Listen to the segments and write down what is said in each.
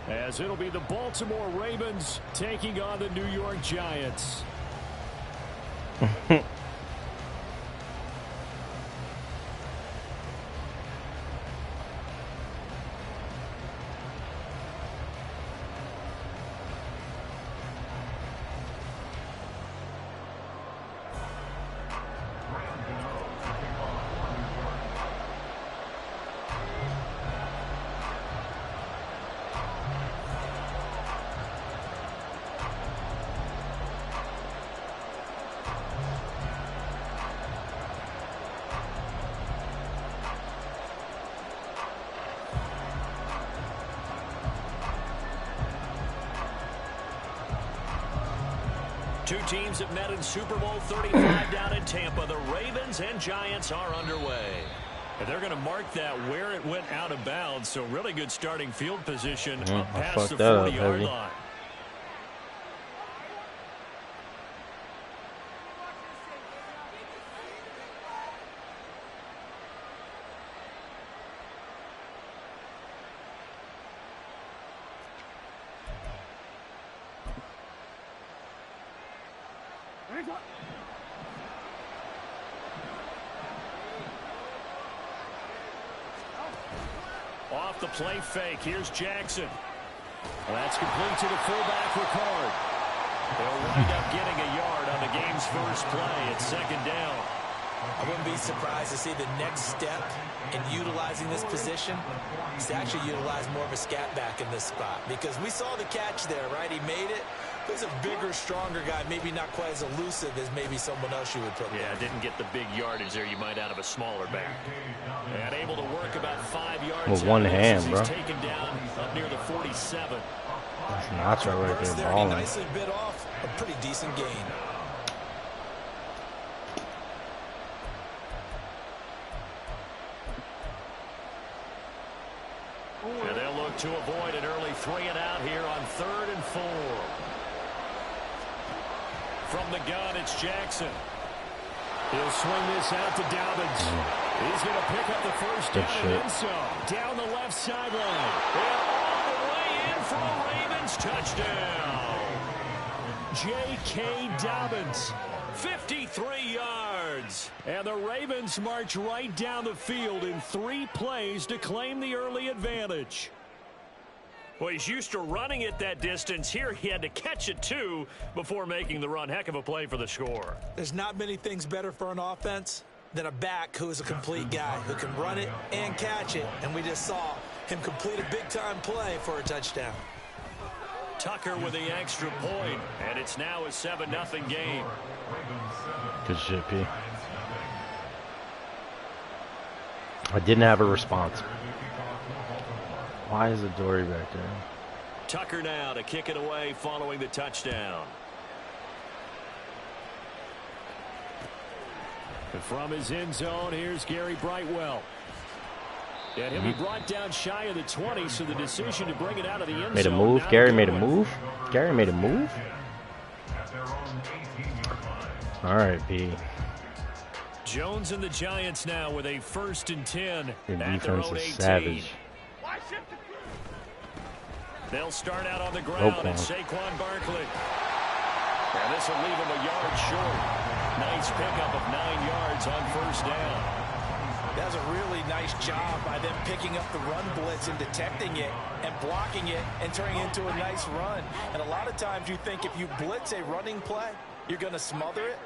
As it'll be the Baltimore Ravens taking on the New York Giants. Two teams have met in Super Bowl 35 down in Tampa. The Ravens and Giants are underway. And they're going to mark that where it went out of bounds. So really good starting field position up past the 40-yard line. Off the play fake. Here's Jackson. Well, that's complete to the fullback, Ricard. They'll wind up getting a yard on the game's first play. It's second down. I wouldn't be surprised to see the next step in utilizing this position is to actually utilize more of a scat back in this spot, because we saw the catch there, right? He made it. He's a bigger, stronger guy, maybe not quite as elusive as maybe someone else you would put there. Yeah, didn't get the big yardage there you might out of a smaller back. And able to work about 5 yards. With one hand, bro. He's taken down up near the 47. That's Nacho right there balling. Nicely bit off a pretty decent gain. And they'll look to avoid an early 3-and-out here on 3rd and 4. From the gun, it's Jackson. He'll swing this out to Dobbins. He's going to pick up the first down and then some. Down the left sideline. And all the way in for a Ravens touchdown. J.K. Dobbins, 53 yards. And the Ravens march right down the field in 3 plays to claim the early advantage. Well, he's used to running it that distance. Here he had to catch it, too, before making the run. Heck of a play for the score. There's not many things better for an offense than a back who is a complete guy who can run it and catch it. And we just saw him complete a big-time play for a touchdown. Tucker with the extra point, and it's now a 7-0 game. Good shit, P. I didn't have a response. Why is the Dory back there? Tucker now to kick it away following the touchdown. And from his end zone, here's Gary Brightwell. And he'll be brought down shy of the 20, so the decision to bring it out of the end zone. Made a move. Gary made a move. Gary made a move. All right, P. Jones and the Giants now with a 1st and 10. Your at their defense own is 18. savage. They'll start out on the ground and Saquon Barkley. And this will leave him a yard short. Nice pickup of 9 yards on 1st down. That's a really nice job by them picking up the run blitz and detecting it and blocking it and turning it into a nice run. And a lot of times you think if you blitz a running play, you're going to smother it.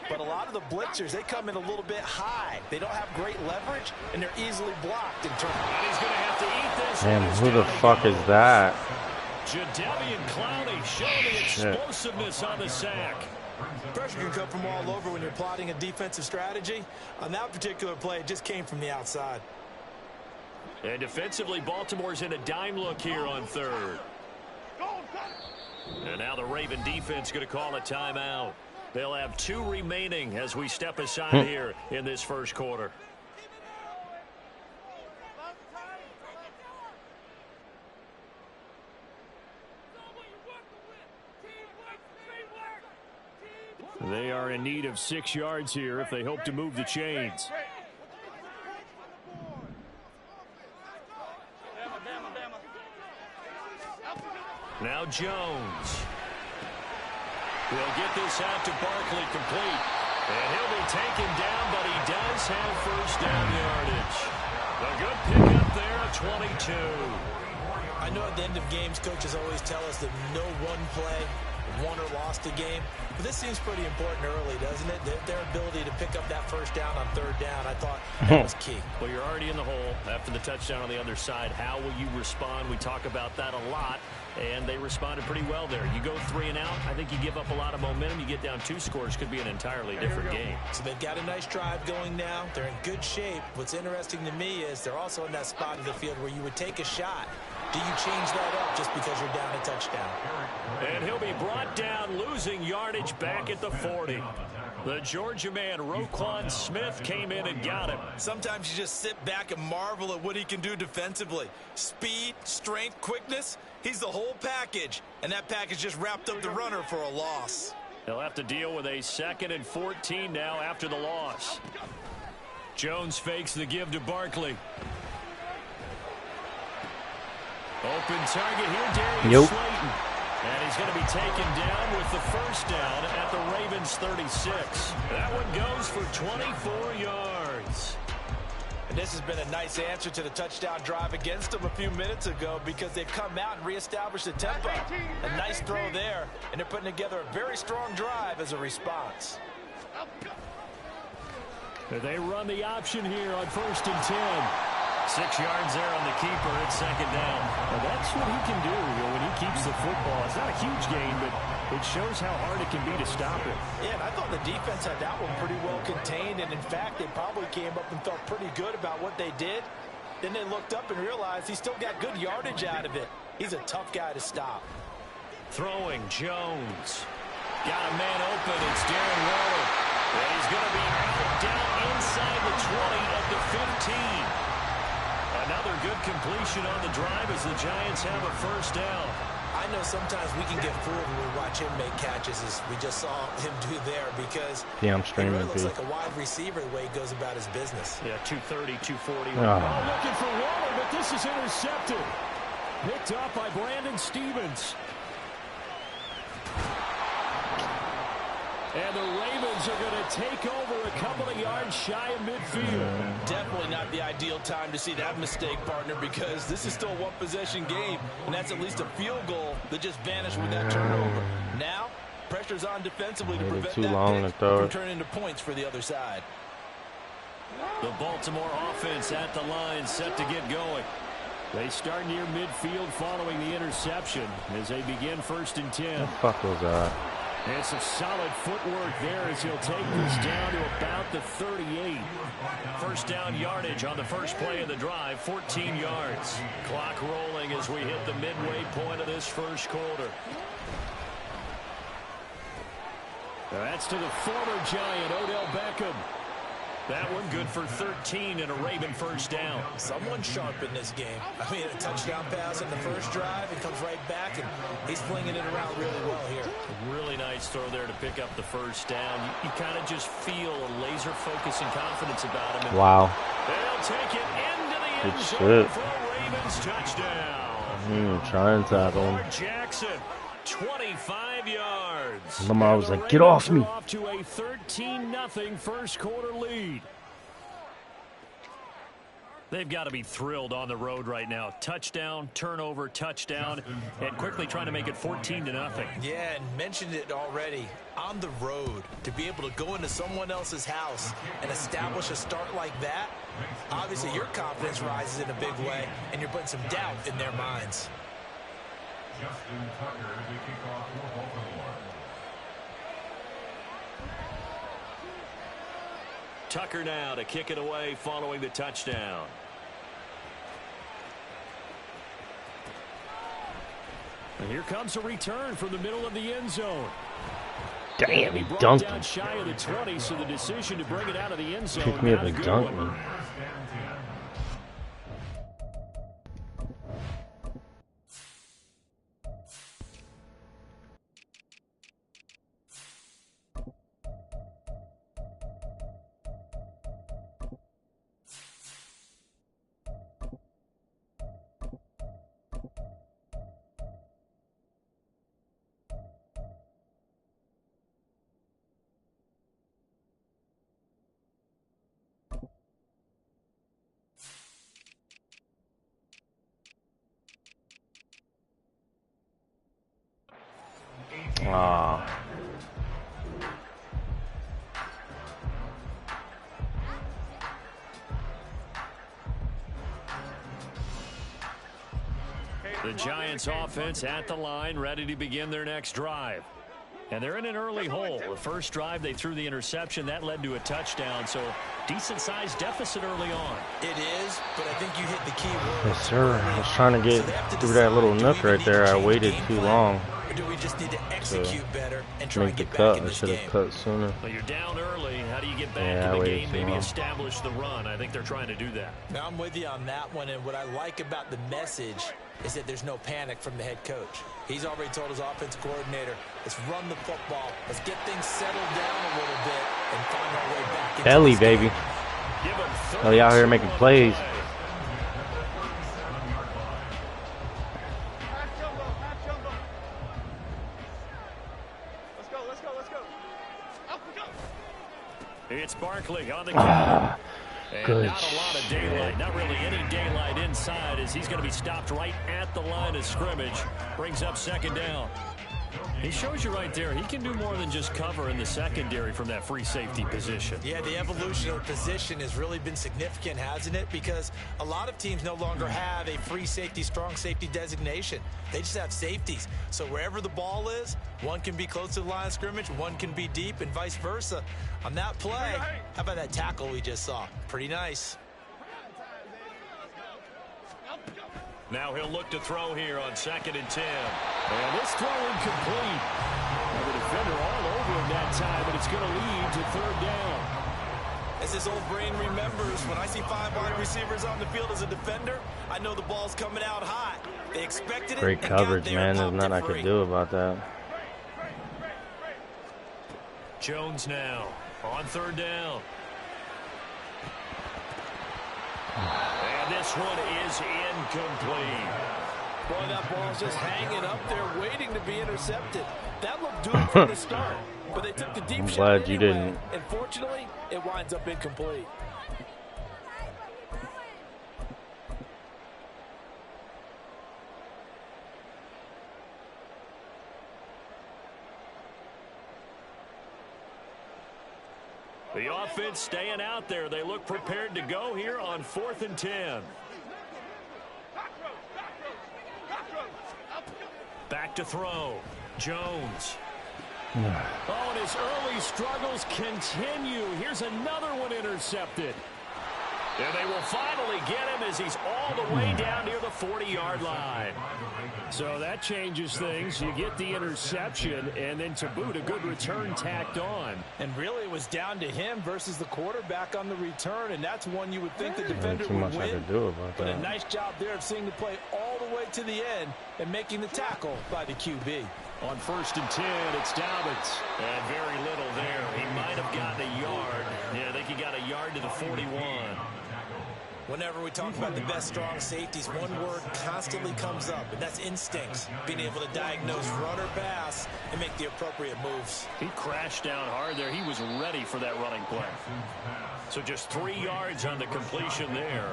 But a lot of the blitzers, they come in a little bit high. They don't have great leverage, and they're easily blocked in terms. And he's going to have to eat this. Damn, who the fuck is that? Jadeveon Clowney showing the explosiveness on the sack. Pressure can come from all over when you're plotting a defensive strategy. On that particular play, it just came from the outside. And defensively, Baltimore's in a dime look here on 3rd. And now the Raven defense going to call a timeout. They'll have 2 remaining as we step aside here in this first quarter. They are in need of 6 yards here if they hope to move the chains. Now Jones. We'll get this out to Barkley complete. And he'll be taken down, but he does have first down yardage. A good pickup there at 22. I know at the end of games, coaches always tell us that no one play won or lost a game. But this seems pretty important early, doesn't it? Their ability to pick up that first down on third down, I thought that was key. Well, you're already in the hole after the touchdown on the other side. How will you respond? We talk about that a lot, and they responded pretty well there. You go 3 and out, I think you give up a lot of momentum. You get down 2 scores, could be an entirely different game. So they've got a nice drive going now. They're in good shape. What's interesting to me is they're also in that spot of the field where you would take a shot. Do you change that up just because you're down a touchdown? And he'll be brought down, losing yardage back at the 40. The Georgia man, Roquan Smith, came in and got him. Sometimes you just sit back and marvel at what he can do defensively. Speed, strength, quickness, he's the whole package. And that package just wrapped up the runner for a loss. They'll have to deal with a 2nd and 14 now after the loss. Jones fakes the give to Barkley. Open target here, Darius Slayton. And he's going to be taken down with the first down at the Ravens 36. That one goes for 24 yards. And this has been a nice answer to the touchdown drive against them a few minutes ago because they've come out and reestablished the tempo. A nice throw there, and they're putting together a very strong drive as a response. They run the option here on 1st and 10. 6 yards there on the keeper at 2nd down. Now that's what he can do when he keeps the football. It's not a huge gain, but it shows how hard it can be to stop it. Yeah, and I thought the defense had that one pretty well contained, and in fact, they probably came up and felt pretty good about what they did. Then they looked up and realized he still got good yardage out of it. He's a tough guy to stop. Throwing, Jones. Got a man open. It's Darren Waller. And he's going to be out down inside the 20 at the 15. Another good completion on the drive as the Giants have a first down. I know sometimes we can get fooled when we watch him make catches as we just saw him do there because he really looks like a wide receiver the way he goes about his business. Yeah, 230, 240. Looking for Waller, but this is intercepted. Picked up by Brandon Stevens. And the Ravens are going to take over a couple of yards shy of midfield. Definitely not the ideal time to see that mistake, partner, because this is still a one-possession game, and that's at least a field goal that just vanished with that turnover. Now, pressure's on defensively to prevent that pick from turning into points for the other side. The Baltimore offense at the line, set to get going. They start near midfield following the interception as they begin 1st and 10. What the fuck was that? And some solid footwork there as he'll take this down to about the 38. First down yardage on the first play of the drive, 14 yards. Clock rolling as we hit the midway point of this first quarter. That's to the former Giant, Odell Beckham. That one good for 13 and a Raven first down. Someone sharp in this game. I mean, a touchdown pass in the first drive. It comes right back, and he's flinging it around really well here. Really nice throw there to pick up the first down. You kind of just feel a laser focus and confidence about him. Wow. They'll take it into the end zone for a Ravens touchdown. Trying to tackle him. Jackson, 25 yards. Lamar was like, get off me. Off to a 13-0 first quarter lead. They've got to be thrilled on the road right now. Touchdown, turnover, touchdown, and quickly trying to make it 14-0. Yeah, and mentioned it already. On the road, to be able to go into someone else's house and establish a start like that, obviously your confidence rises in a big way, and you're putting some doubt in their minds. Tucker now to kick it away following the touchdown. And here comes a return from the middle of the end zone. Damn, he dunked him. Down shy of the 20, so the decision to bring it out of the end zone. Picked me up and dunked me. The Giants offense at the line, ready to begin their next drive. And they're in an early hole. The first drive, they threw the interception. That led to a touchdown, so decent-sized deficit early on. It is, but I think you hit the key word. Yes, sir. I was trying to get through that little nook right there. I waited too long. Or do we just need to execute better and try Make and the get back cut. in I this should game? have cut sooner. Well, you're down early. How do you get back Yeah, in I the waited game? too Maybe long. establish the run. I think they're trying to do that. Now, I'm with you on that one, and what I like about the message is that there's no panic from the head coach. He's already told his offensive coordinator, let's run the football, let's get things settled down a little bit and find our way back into Ellie, this baby. game. Ellie out here making plays. It's Barkley on the count. And Good not a lot of daylight, not really any daylight inside, as he's going to be stopped right at the line of scrimmage. Brings up second down. He shows you right there, he can do more than just cover in the secondary from that free safety position. Yeah, the evolution of the position has really been significant, hasn't it? Because a lot of teams no longer have a free safety, strong safety designation. They just have safeties. So wherever the ball is, one can be close to the line of scrimmage, one can be deep, and vice versa. On that play, how about that tackle we just saw? Pretty nice. Now he'll look to throw here on 2nd and 10. And this throw incomplete. And the defender all over him that time, and it's going to lead to 3rd down. As this old brain remembers, when I see 5 wide receivers on the field as a defender, I know the ball's coming out hot. They expected it. Great coverage, man. There's nothing I could do about that. Jones now on 3rd down. And this one is incomplete. Boy, that ball's just hanging up there waiting to be intercepted. That looked doomed from the start, but they took the deep I'm shot glad anyway, you didn't. and fortunately, it winds up incomplete. The offense staying out there. They look prepared to go here on 4th and 10. Back to throw. Jones. Oh, and his early struggles continue. Here's another one intercepted. And they will finally get him as he's all the way down near the 40-yard line. So that changes things. You get the interception, and then to boot, a good return tacked on. And really, it was down to him versus the quarterback on the return, and that's one you would think the defender Too would much I win. could do about But that. a nice job there of seeing the play all the way to the end and making the tackle by the QB. On 1st and 10, it's Dobbins. And very little there. He might have gotten a yard. Yeah, I think he got a yard to the 41. Whenever we talk about the best strong safeties, one word constantly comes up, and that's instincts. Being able to diagnose run or pass and make the appropriate moves. He crashed down hard there. He was ready for that running play. So just 3 yards on the completion there.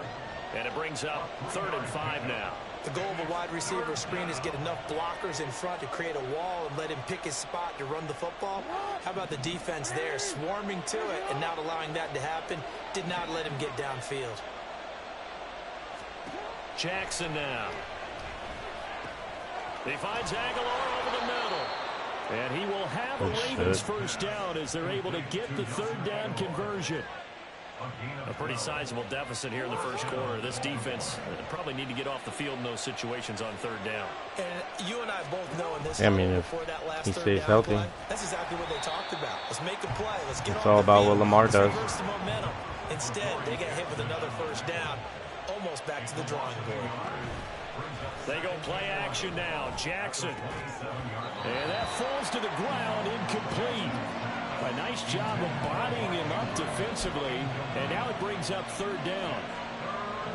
And it brings up 3rd and 5 now. The goal of a wide receiver screen is get enough blockers in front to create a wall and let him pick his spot to run the football. How about the defense there, swarming to it and not allowing that to happen? Did not let him get downfield. Jackson now. He finds Aguilar over the middle. And he will have a Ravens first down as they're able to get the 3rd down conversion. A pretty sizable deficit here in the first quarter. This defense probably need to get off the field in those situations on 3rd down. And you and I both know in this if that last he third stays down healthy. play, that's exactly what they talked about. Let's make a play. Let's get It's on all the about field. what Lamar Let's does. reverse the momentum. Instead, they get hit with another first down, almost back to the drawing board. They go play action now. Jackson. And that falls to the ground, incomplete. A nice job of bodying him up defensively. And now it brings up 3rd down.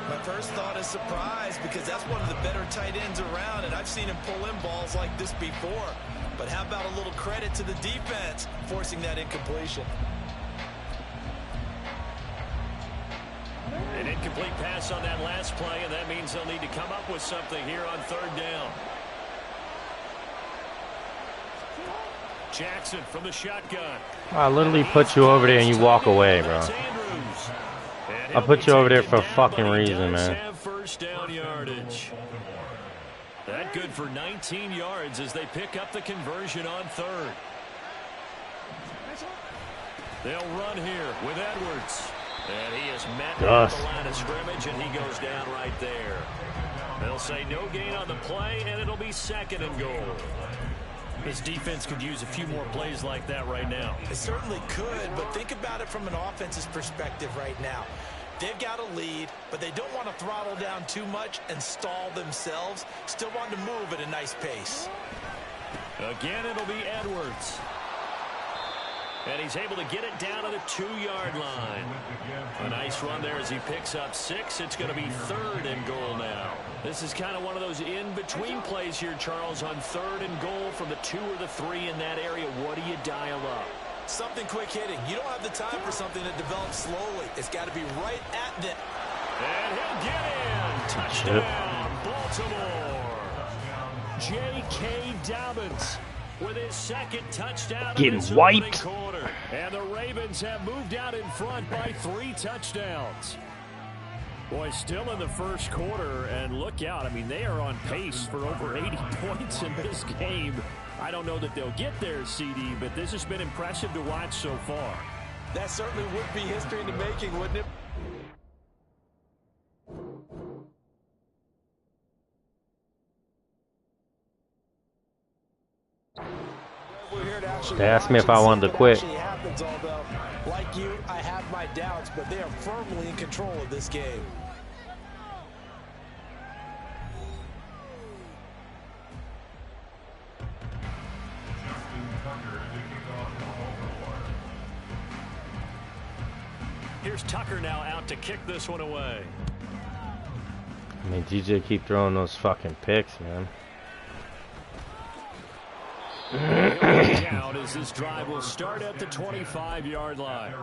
My first thought is surprise because that's one of the better tight ends around, and I've seen him pull in balls like this before. But how about a little credit to the defense forcing that incompletion? An incomplete pass on that last play, and that means they'll need to come up with something here on 3rd down. Jackson from the shotgun. I literally put you over there and you walk away, bro. I put you over there for a fucking reason, man. Have first down yardage. That good for 19 yards as they pick up the conversion on third. They'll run here with Edwards. And he is met at the line of scrimmage, and he goes down right there. They'll say no gain on the play, and it'll be second and goal. This defense could use a few more plays like that right now. It certainly could, but think about it from an offense's perspective right now. They've got a lead, but they don't want to throttle down too much and stall themselves. Still want to move at a nice pace. Again, it'll be Edwards. And he's able to get it down to the 2-yard line. A nice run there as he picks up 6. It's going to be third and goal now. This is kind of one of those in-between plays here, Charles, on third and goal from the 2 or the 3 in that area. What do you dial up? Something quick hitting. You don't have the time for something that develops slowly. It's got to be right at them. And he'll get in. Touchdown, Baltimore. J.K. Dobbins with his second touchdown. Getting wiped. Quarter. And the Ravens have moved out in front by 3 touchdowns. Boy, still in the first quarter, and look out. I mean, they are on pace for over 80 points in this game. I don't know that they'll get there, CD, but this has been impressive to watch so far. That certainly would be history in the making, wouldn't it? They asked me if I wanted to quit. Like you, I have my doubts, but they are firmly in control of this game. Here's Tucker now out to kick this one away. I mean, DJ keep throwing those fucking picks, man. Down as this drive will start at the 25-yard line.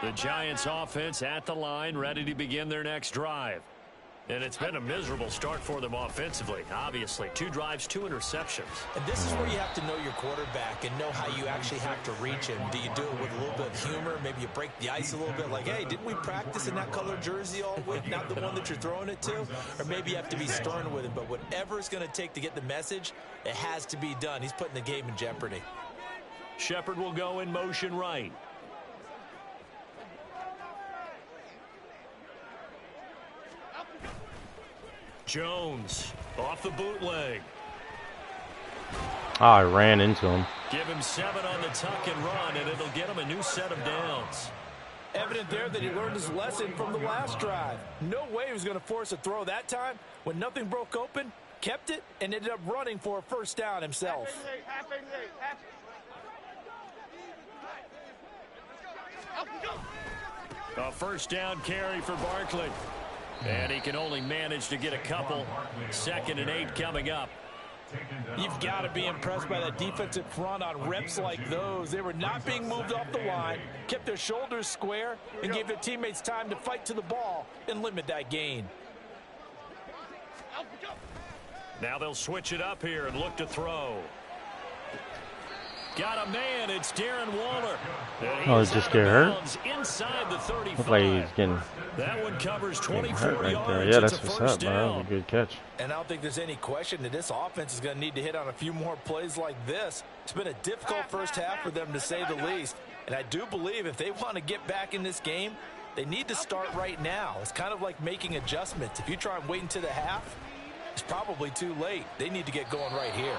The Giants offense at the line, ready to begin their next drive. And it's been a miserable start for them offensively, obviously. 2 drives, 2 interceptions. And this is where you have to know your quarterback and know how you actually have to reach him. Do you do it with a little bit of humor? Maybe you break the ice a little bit like, hey, didn't we practice in that color jersey all week, not the one that you're throwing it to? Or maybe you have to be stern with him. But whatever it's going to take to get the message, it has to be done. He's putting the game in jeopardy. Shepard will go in motion right. Jones off the bootleg. Oh, I ran into him. Give him 7 on the tuck and run, and it'll get him a new set of downs. Evident there that he learned his lesson from the last drive. No way he was going to force a throw that time. When nothing broke open, kept it, and ended up running for a first down himself. A first down carry for Barkley. And he can only manage to get a couple. 2nd and 8 coming up. You've got to be impressed by that defensive front on reps like those. They were not being moved off the line, kept their shoulders square, and gave their teammates time to fight to the ball and limit that gain. Now they'll switch it up here and look to throw. Got a man. It's Darren Waller. Oh, he just get hurt? Inside the 35. Looks like he's getting that one covers 24 right yards. there. Yeah, that's it's a what's first up, down. bro. That was a good catch. And I don't think there's any question that this offense is going to need to hit on a few more plays like this. It's been a difficult first half for them, to say the least. And I do believe if they want to get back in this game, they need to start right now. It's kind of like making adjustments. If you try and wait until the half, it's probably too late. They need to get going right here.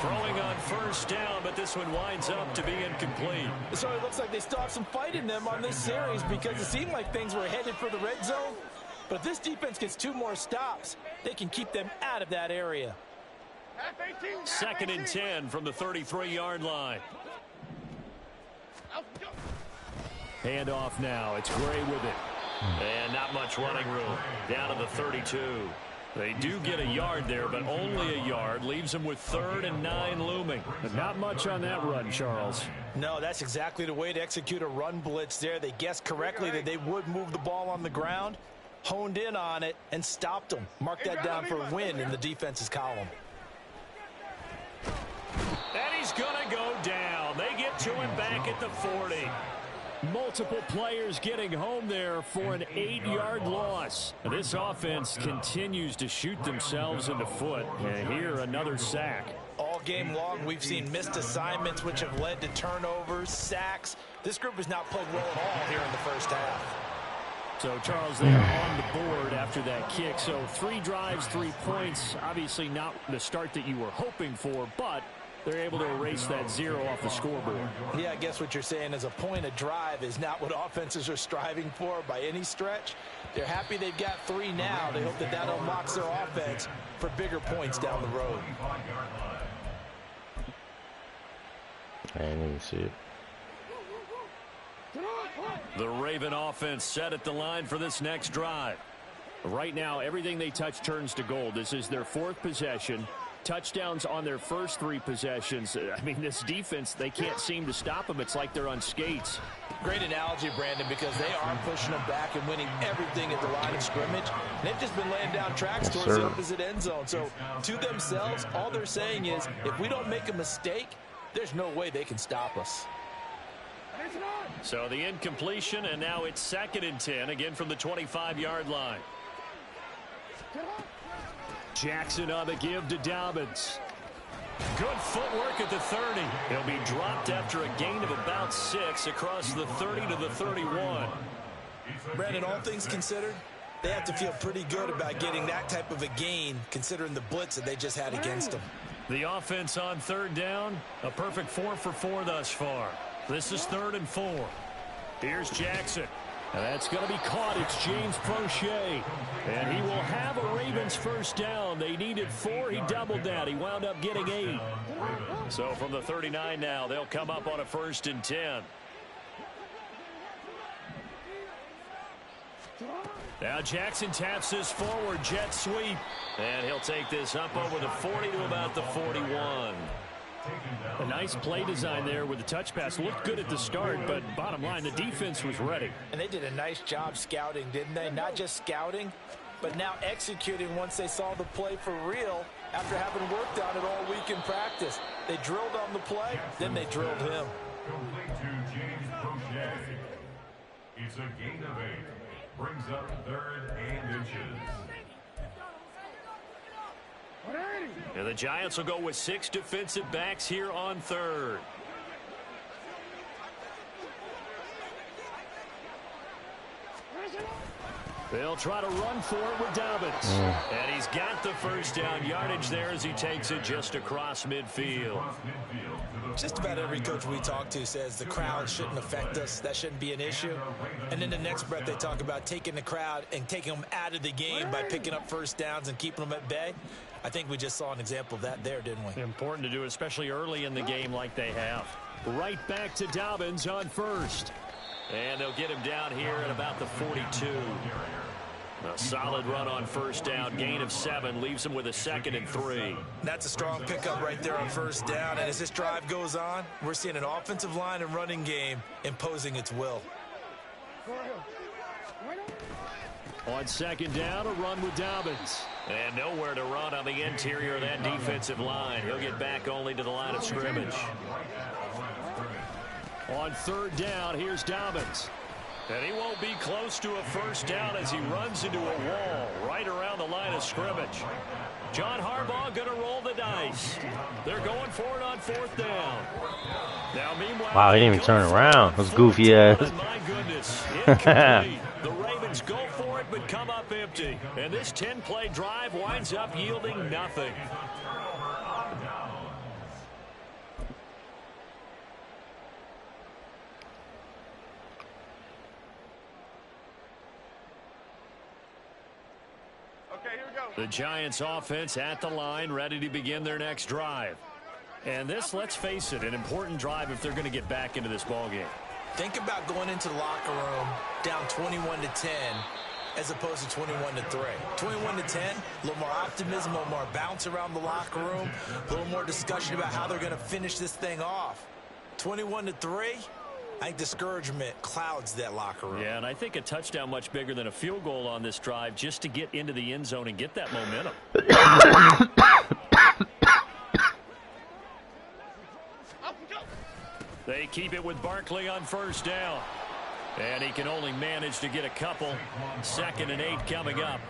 Throwing on first down, but this one winds up to be incomplete. So it looks like they still have some fight in them on this series, because it seemed like things were headed for the red zone. But if this defense gets 2 more stops, they can keep them out of that area. 2nd and 10 from the 33-yard line. Hand off now. It's Gray with it. And not much running room. Down to the 32. They do get a yard there, but only a yard. Leaves them with 3rd and 9 looming. But not much on that run, Charles. No, that's exactly the way to execute a run blitz there. They guessed correctly that they would move the ball on the ground. honed in on it and stopped them. Mark that down for a win in the defense's column. And he's going to go down. They get to him back at the 40. Multiple players getting home there for an 8-yard loss. This offense continues to shoot themselves in the foot. And here, another sack. All game long, we've seen missed assignments, which have led to turnovers, sacks. This group has not played well at all here in the first half. So, Charles, they are on the board after that kick. So, 3 drives, 3 points. Obviously not the start that you were hoping for, but they're able to erase that 0 off the scoreboard. Yeah, I guess what you're saying is a point a drive is not what offenses are striving for by any stretch. They're happy they've got 3 now. They hope that that unlocks their offense for bigger points down the road. I didn't even see it. The Raven offense set at the line for this next drive. Right now, everything they touch turns to gold. This is their 4th possession. Touchdowns on their first 3 possessions. I mean, this defense, they can't seem to stop them. It's like they're on skates. Great analogy, Brandon, because they are pushing them back and winning everything at the line of scrimmage. They've just been laying down tracks towards the opposite end zone. So, to themselves, all they're saying is, if we don't make a mistake, there's no way they can stop us. So the incompletion, and now it's 2nd and 10, again from the 25-yard line. Jackson on the give to Dobbins. Good footwork at the 30. He'll be dropped after a gain of about 6 across the 30 to the 31. Brandon, all things considered, they have to feel pretty good about getting that type of a gain, considering the blitz that they just had against them. The offense on 3rd down, a perfect 4 for 4 thus far. This is 3rd and 4. Here's Jackson. And that's going to be caught. It's James Prochet. And he will have a Ravens first down. They needed 4. He doubled that. He wound up getting 8. So from the 39 now, they'll come up on a 1st and 10. Now Jackson taps this forward jet sweep. And he'll take this up over the 40 to about the 41. A nice play design there with the touch pass. Looked good at the start, but bottom line, the defense was ready. And they did a nice job scouting, didn't they? Not just scouting, but now executing once they saw the play for real after having worked on it all week in practice. They drilled on the play, then they drilled him. Complete to James Prochet. It's a gain of 8. Brings up 3rd and inches. And the Giants will go with 6 defensive backs here on 3rd. They'll try to run for it with Dobbins. And he's got the first down yardage there as he takes it just across midfield. Just about every coach we talk to says the crowd shouldn't affect us. That shouldn't be an issue. And in the next breath, they talk about taking the crowd and taking them out of the game by picking up first downs and keeping them at bay. I think we just saw an example of that there, didn't we? Important to do, especially early in the game like they have. Right back to Dobbins on 1st. And they'll get him down here at about the 42. A solid run on 1st down. Gain of 7 leaves him with a 2nd and 3. That's a strong pickup right there on 1st down. And as this drive goes on, we're seeing an offensive line and running game imposing its will. On 2nd down, a run with Dobbins. And nowhere to run on the interior of that defensive line. He'll get back only to the line of scrimmage. On 3rd down, here's Dobbins. And he won't be close to a first down as he runs into a wall right around the line of scrimmage. John Harbaugh going to roll the dice. They're going for it on 4th down. Now, meanwhile, wow, he didn't even turn around. Those goofy ass. My goodness, incomplete. The Ravens go for it but come up empty. And this 10-play drive winds up yielding nothing. The Giants offense at the line, ready to begin their next drive. And this, let's face it, an important drive if they're going to get back into this ballgame. Think about going into the locker room down 21-10 as opposed to 21-3. 21-10, a little more optimism, a little more bounce around the locker room, a little more discussion about how they're going to finish this thing off. 21-3, I think discouragement clouds that locker room. Yeah, and I think a touchdown much bigger than a field goal on this drive just to get into the end zone and get that momentum. They keep it with Barkley on first down. And he can only manage to get a couple. 2nd and 8 coming up.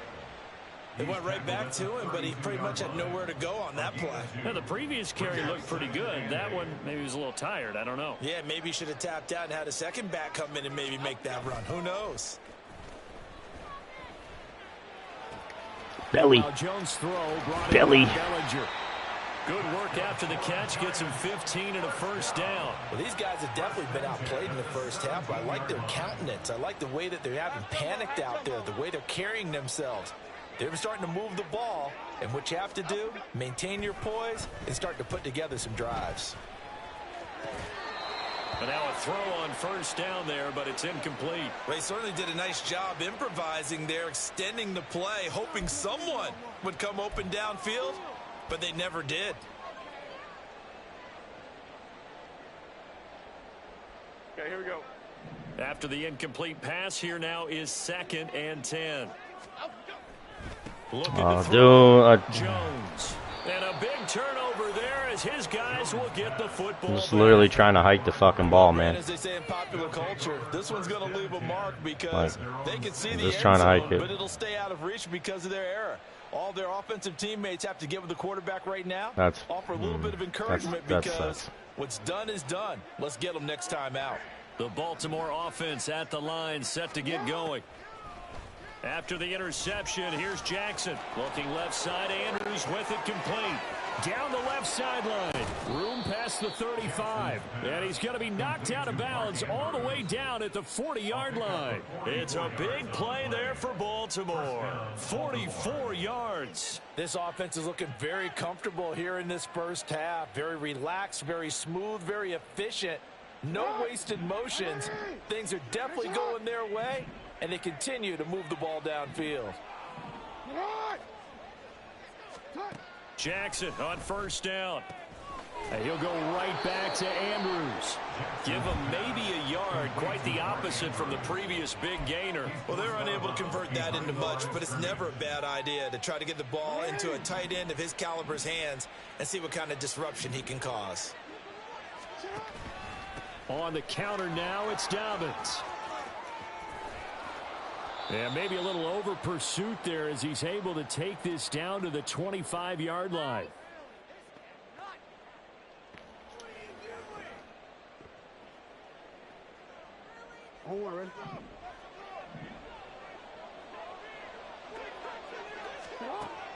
They went right back to him, but he pretty much had nowhere to go on that play. Now, the previous carry looked pretty good. That one, maybe he was a little tired. I don't know. Yeah, maybe he should have tapped out and had a second back come in and maybe make that run. Who knows? Belly. Jones throw brought Belly. Bellinger. Good work after the catch. Gets him 15 and a first down. Well, these guys have definitely been outplayed in the first half. I like their countenance. I like the way that they're having panicked out there, the way they're carrying themselves. They're starting to move the ball, and what you have to do, maintain your poise and start to put together some drives. And now a throw on first down there, but it's incomplete. Well, he certainly did a nice job improvising there, extending the play, hoping someone would come open downfield, but they never did. Okay, here we go. After the incomplete pass, here now is 2nd and 10. Jones. And a big turnover there as his guys will get the football. Just literally trying to hike the fucking ball, man. As they say in popular culture, this one's going to leave a mark because they can see the end trying to hike zone, it. but it'll stay out of reach because of their error. All their offensive teammates have to give the quarterback right now. Offer a little bit of encouragement because what's done is done. Let's get them next time out. The Baltimore offense at the line, set to get going. After the interception, here's Jackson. Looking left side, Andrews with it complete. Down the left sideline. Room past the 35. And he's going to be knocked out of bounds all the way down at the 40-yard line. It's a big play there for Baltimore. 44 yards. This offense is looking very comfortable here in this first half. Very relaxed, very smooth, very efficient. No wasted motions. Things are definitely going their way, and they continue to move the ball downfield. Jackson on first down. And he'll go right back to Andrews. Give him maybe a yard, quite the opposite from the previous big gainer. Well, they're unable to convert that into much, but it's never a bad idea to try to get the ball into a tight end of his caliber's hands and see what kind of disruption he can cause. On the counter now, it's Dobbins. And maybe a little over pursuit there as he's able to take this down to the 25-yard line.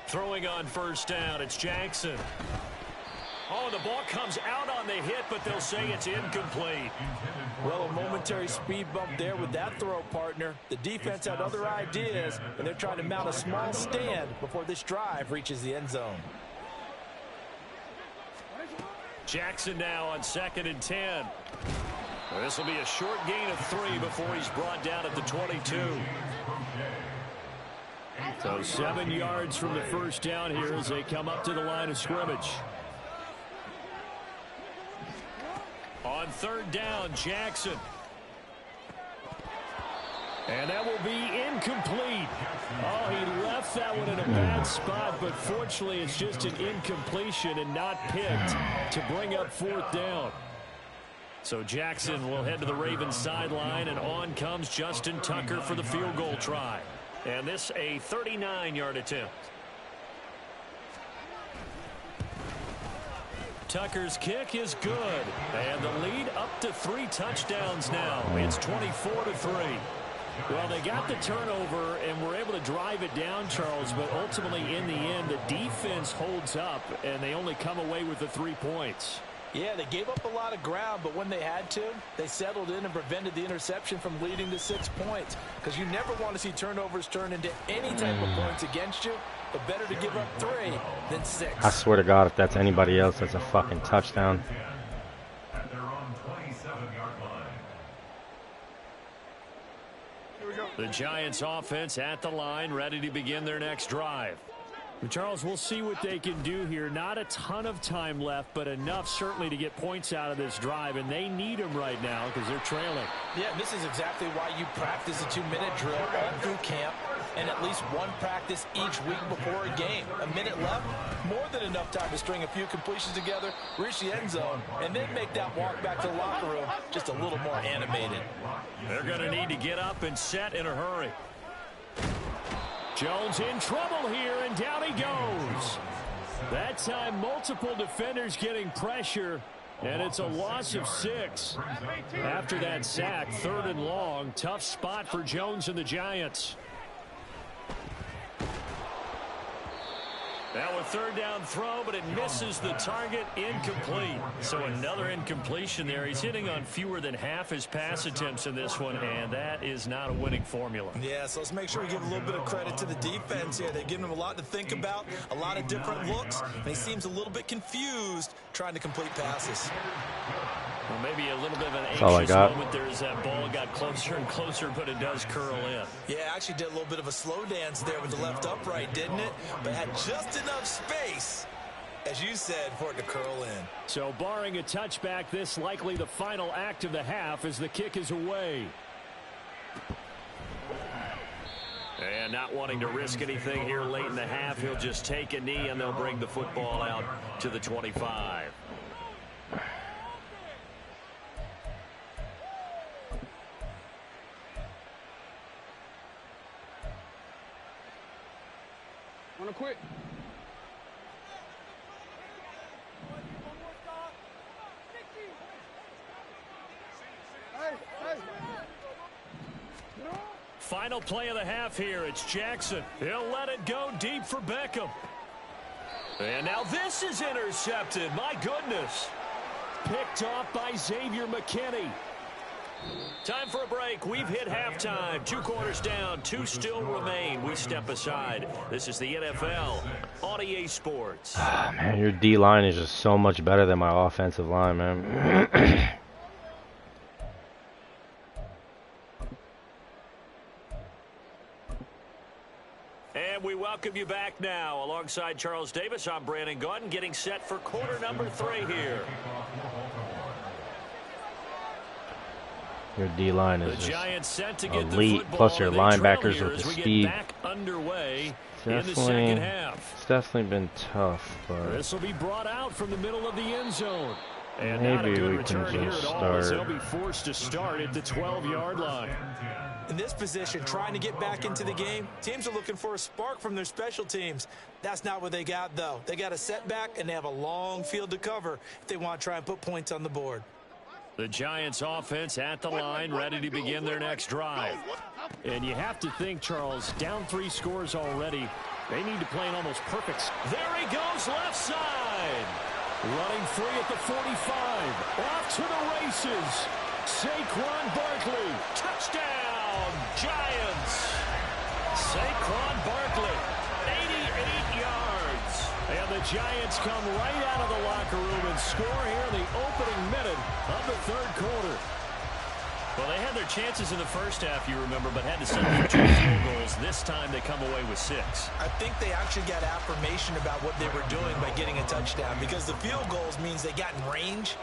Throwing on first down, it's Jackson. Oh, the ball comes out on the hit, but they'll say it's incomplete. Well, a momentary speed bump there with that throw, partner. The defense had other ideas, and they're trying to mount a small stand before this drive reaches the end zone. Jackson now on 2nd and 10. This will be a short gain of 3 before he's brought down at the 22. So 7 yards from the first down here as they come up to the line of scrimmage. On third down, Jackson. And that will be incomplete. Oh, he left that one in a bad spot, but fortunately it's just an incompletion and not picked to bring up fourth down. So Jackson will head to the Ravens sideline, and on comes Justin Tucker for the field goal try. And this a 39-yard attempt. Tucker's kick is good, and the lead up to 3 touchdowns now. It's 24-3. Well, they got the turnover and were able to drive it down, Charles, but ultimately in the end, the defense holds up, and they only come away with the 3 points. Yeah, they gave up a lot of ground, but when they had to, they settled in and prevented the interception from leading to 6 points. Because you never want to see turnovers turn into any type of points against you, but better to give up 3 than 6. I swear to God, if that's anybody else, that's a fucking touchdown. At their own 27-yard line. The Giants offense at the line, ready to begin their next drive. Charles, we'll see what they can do here. Not a ton of time left, but enough certainly to get points out of this drive, and they need them right now because they're trailing. Yeah, this is exactly why you practice a 2-minute drill all through camp and at least one practice each week before a game. A minute left, more than enough time to string a few completions together, reach the end zone, and then make that walk back to the locker room just a little more animated. They're going to need to get up and set in a hurry. Jones in trouble here, and down he goes. That time, multiple defenders getting pressure, and it's a loss of 6. After that sack, 3rd and long, tough spot for Jones and the Giants. Now a 3rd down throw, but it misses the target, incomplete. So another incompletion there. He's hitting on fewer than half his pass attempts in this one, and that is not a winning formula. Yeah, so let's make sure we give a little bit of credit to the defense here. They've given him a lot to think about, a lot of different looks, and he seems a little bit confused trying to complete passes. Well, maybe a little bit of an anxious moment there as that ball got closer and closer, but it does curl in. Yeah, actually did a little bit of a slow dance there with the left upright, didn't it? But had just enough space, as you said, for it to curl in. So barring a touchback, this likely the final act of the half as the kick is away. And not wanting to risk anything here late in the half, he'll just take a knee and they'll bring the football out to the 25. Wanna quit? Final play of the half here. It's Jackson. He'll let it go deep for Beckham. And now this is intercepted. My goodness. Picked off by Xavier McKinney. Time for a break. We've hit halftime. 2 quarters down. 2 still remain. We step aside. This is the NFL on EA Sports. Man, your D-line is just so much better than my offensive line, man. And we welcome you back now. Alongside Charles Davis, I'm Brandon Gaudin, getting set for quarter number 3 here. Your D-line is just elite, plus your linebackers with the speed. It's definitely been tough, but this will be brought out from the middle of the end zone. And maybe we can just start. They'll be forced to start at the 12-yard line. In this position, trying to get back into the game, teams are looking for a spark from their special teams. That's not what they got, though. They got a setback, and they have a long field to cover if they want to try and put points on the board. The Giants offense at the line, ready to begin their next drive. And you have to think, Charles, down 3 scores already. They need to play an almost perfect. There he goes, left side. Running free at the 45. Off to the races. Saquon Barkley. Touchdown, Giants. Saquon Barkley, 88 yards. And the Giants come right out of the locker room and score here in the opening minute of the 3rd quarter. Well, they had their chances in the first half, you remember, but had to settle for 2 field goals. This time they come away with 6. I think they actually got affirmation about what they were doing by getting a touchdown, because the field goals means they got in range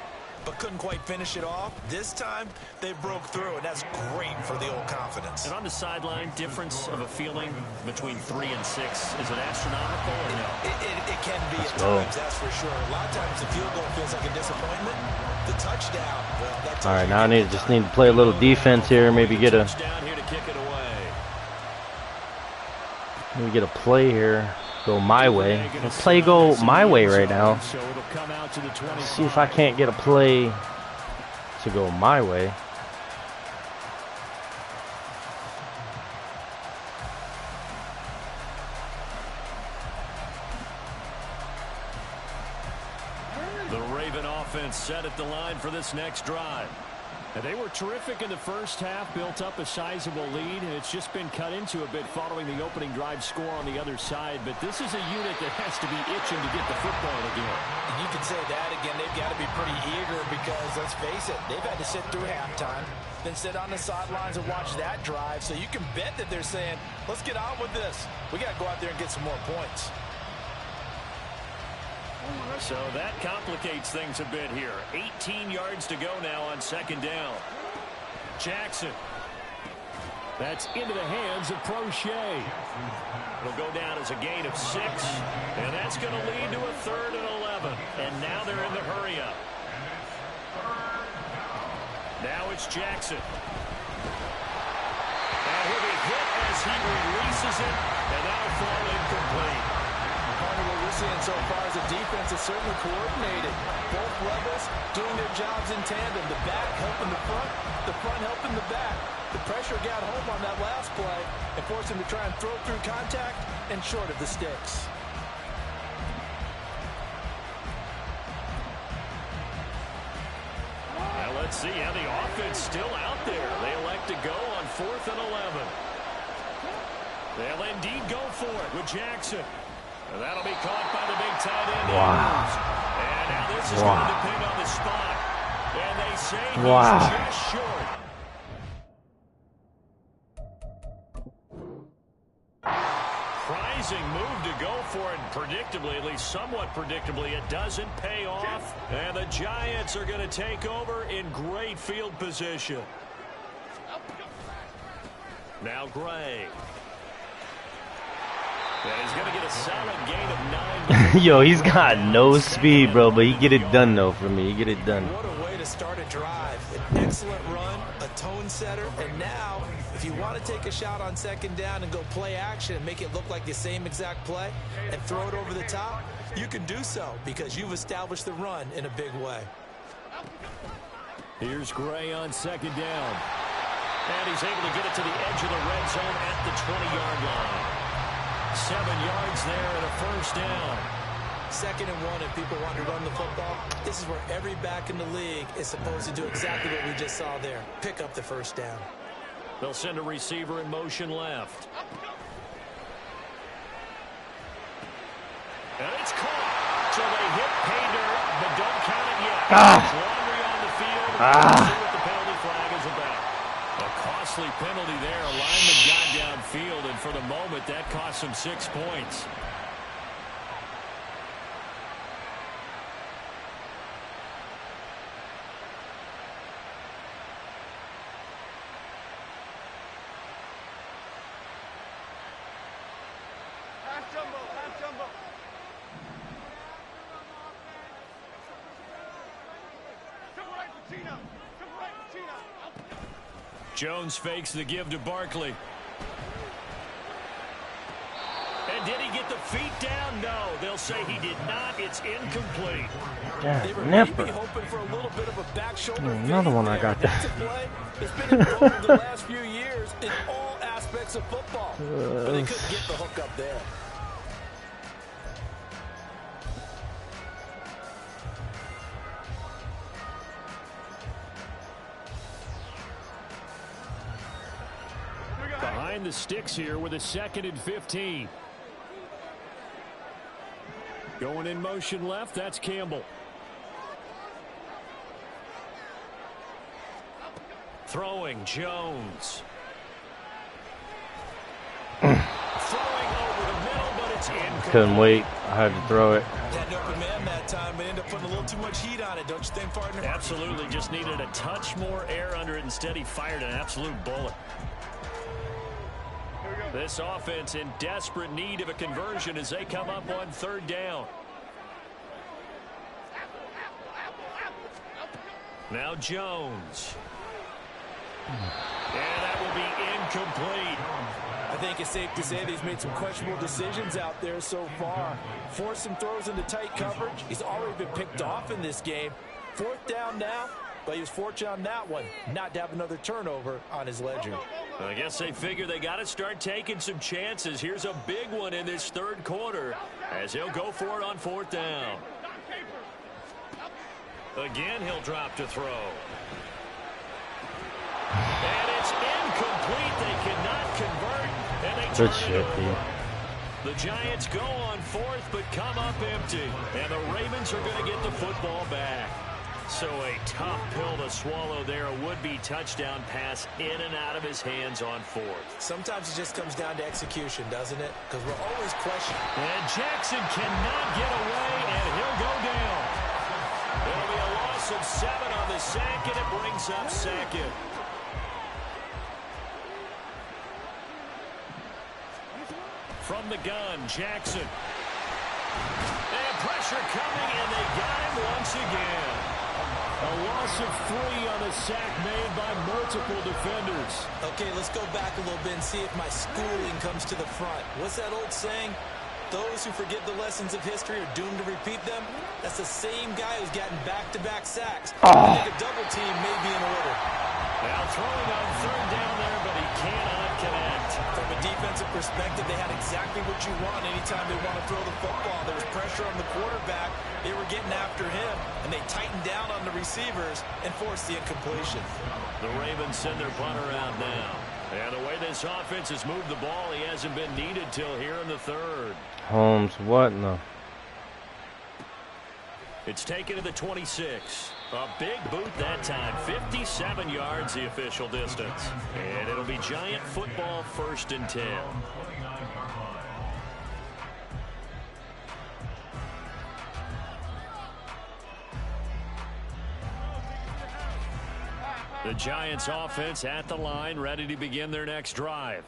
but couldn't quite finish it off. This time they broke through, and that's great for the old confidence. And on the sideline, difference of a feeling between 3 and 6, is it astronomical or no? It can be at times, that's for sure. A lot of times the field goal feels like a disappointment. The touchdown, well, that all right, now I just need to play a little defense here, maybe get a play here. Go my way. The play go my way right now. See if I can't get a play to go my way. The Raven offense set at the line for this next drive. And they were terrific in the first half, built up a sizable lead, and it's just been cut into a bit following the opening drive score on the other side. But this is a unit that has to be itching to get the football again. You can say that again. They've got to be pretty eager because, let's face it, they've had to sit through halftime, then sit on the sidelines and watch that drive. So you can bet that they're saying, let's get on with this. We got to go out there and get some more points. So that complicates things a bit here. 18 yards to go now on second down. Jackson. That's into the hands of Prochet. It'll go down as a gain of 6. And that's going to lead to a 3rd and 11. And now they're in the hurry-up. Now it's Jackson. Now he'll be hit as he releases it. And that'll fall incomplete. Part of what we're seeing so far is the defense is certainly coordinated. Both levels doing their jobs in tandem. The back helping the front helping the back. The pressure got home on that last play and forced him to try and throw through contact and short of the sticks. Now let's see how the offense still out there. They elect to go on 4th and 11. They'll indeed go for it with Jackson. And that'll be caught by the big tight end. Wow. And now this is going to depend on the spot. And they say he's just short. Surprising move to go for it. Predictably, at least somewhat predictably, it doesn't pay off. And the Giants are going to take over in great field position. Now Gray. And he's going to get a solid gain of 9. Yo, he's got no speed, bro, but he get it done, though, for me. He get it done. What a way to start a drive. An excellent run, a tone setter, and now, if you want to take a shot on second down and go play action and make it look like the same exact play and throw it over the top, you can do so because you've established the run in a big way. Here's Gray on second down. And he's able to get it to the edge of the red zone at the 20-yard line. 7 yards there and a first down. 2nd and 1, if people want to run the football, this is where every back in the league is supposed to do exactly what we just saw there. Pick up the first down. They'll send a receiver in motion left. And it's caught. So they hit Peno, but don't count it yet. There's laundry on the field. We'll see what the penalty flag is about. A costly penalty there. A lineman got downfield, and for the moment, that cost him 6 points. Jones fakes the give to Barkley. And did he get the feet down? No, they'll say he did not. It's incomplete. They were maybe hoping for a little bit of a back shoulder. Another one I got that. That's a play that's been involved the last few years in all aspects of football. But they couldn't get the hook up there. Behind the sticks here with a 2nd and 15. Going in motion left, that's Campbell. Throwing, Jones. Throwing over the middle, but it's incomplete. Couldn't wait. I had to throw it. Had an open man that time, but ended up putting a little too much heat on it, don't you think, partner? Absolutely, just needed a touch more air under it. Instead, he fired an absolute bullet. This offense in desperate need of a conversion as they come up on 3rd down. Now Jones. And that will be incomplete. I think it's safe to say that he's made some questionable decisions out there so far. Forced some throws into tight coverage. He's already been picked off in this game. 4th down now, but he was fortunate on that one, not to have another turnover on his ledger. I guess they figure they got to start taking some chances. Here's a big one in this 3rd quarter as he'll go for it on 4th down. Again, he'll drop to throw. And it's incomplete. They cannot convert, and they turn it over. The Giants go on 4th, but come up empty. And the Ravens are going to get the football back. So a tough pill to swallow there. A would-be touchdown pass in and out of his hands on fourth. Sometimes it just comes down to execution, doesn't it? Because we're always questioning. And Jackson cannot get away, and he'll go down. It'll be a loss of 7 on the sack, and it brings up second. From the gun, Jackson. And pressure coming, and they got him once again. A loss of 3 on a sack made by multiple defenders. Okay, let's go back a little bit and see if my schooling comes to the front. What's that old saying? Those who forget the lessons of history are doomed to repeat them. That's the same guy who's gotten back-to-back sacks. I think a double team may be in order. Now throwing on third down there, but he cannot connect. From a defensive perspective, they had exactly what you want anytime they want to throw the football. There was pressure on the quarterback. They were getting after him, and they tightened down on the receivers and forced the incompletion. The Ravens send their punter out now. And the way this offense has moved the ball, he hasn't been needed till here in the third. Holmes, what in the... It's taken to the 26. A big boot that time. 57 yards the official distance. And it'll be Giant football, 1st and 10. The Giants offense at the line, ready to begin their next drive.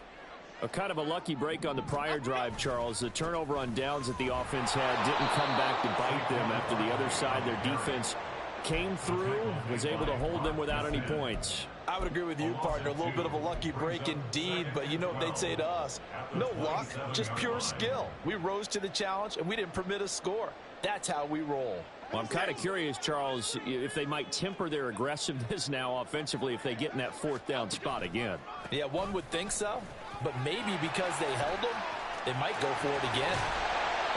A kind of a lucky break on the prior drive, Charles. The turnover on downs that the offense had didn't come back to bite them after the other side. Their defense came through, was able to hold them without any points. I would agree with you, partner. A little bit of a lucky break indeed, but you know what they'd say to us? No luck, just pure skill. We rose to the challenge, and we didn't permit a score. That's how we roll. Well, I'm kind of curious, Charles, if they might temper their aggressiveness now offensively if they get in that 4th down spot again. Yeah, one would think so, but maybe because they held them, they might go for it again.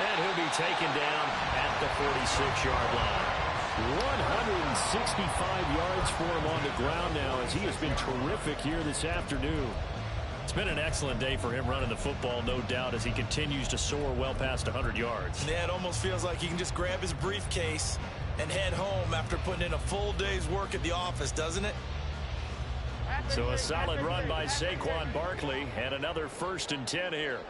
And he'll be taken down at the 46-yard line. 165 yards for him on the ground now as he has been terrific here this afternoon. It's been an excellent day for him running the football, no doubt, as he continues to soar well past 100 yards. Yeah, it almost feels like he can just grab his briefcase and head home after putting in a full day's work at the office, doesn't it? So a solid run by Saquon Barkley and another 1st and 10 here.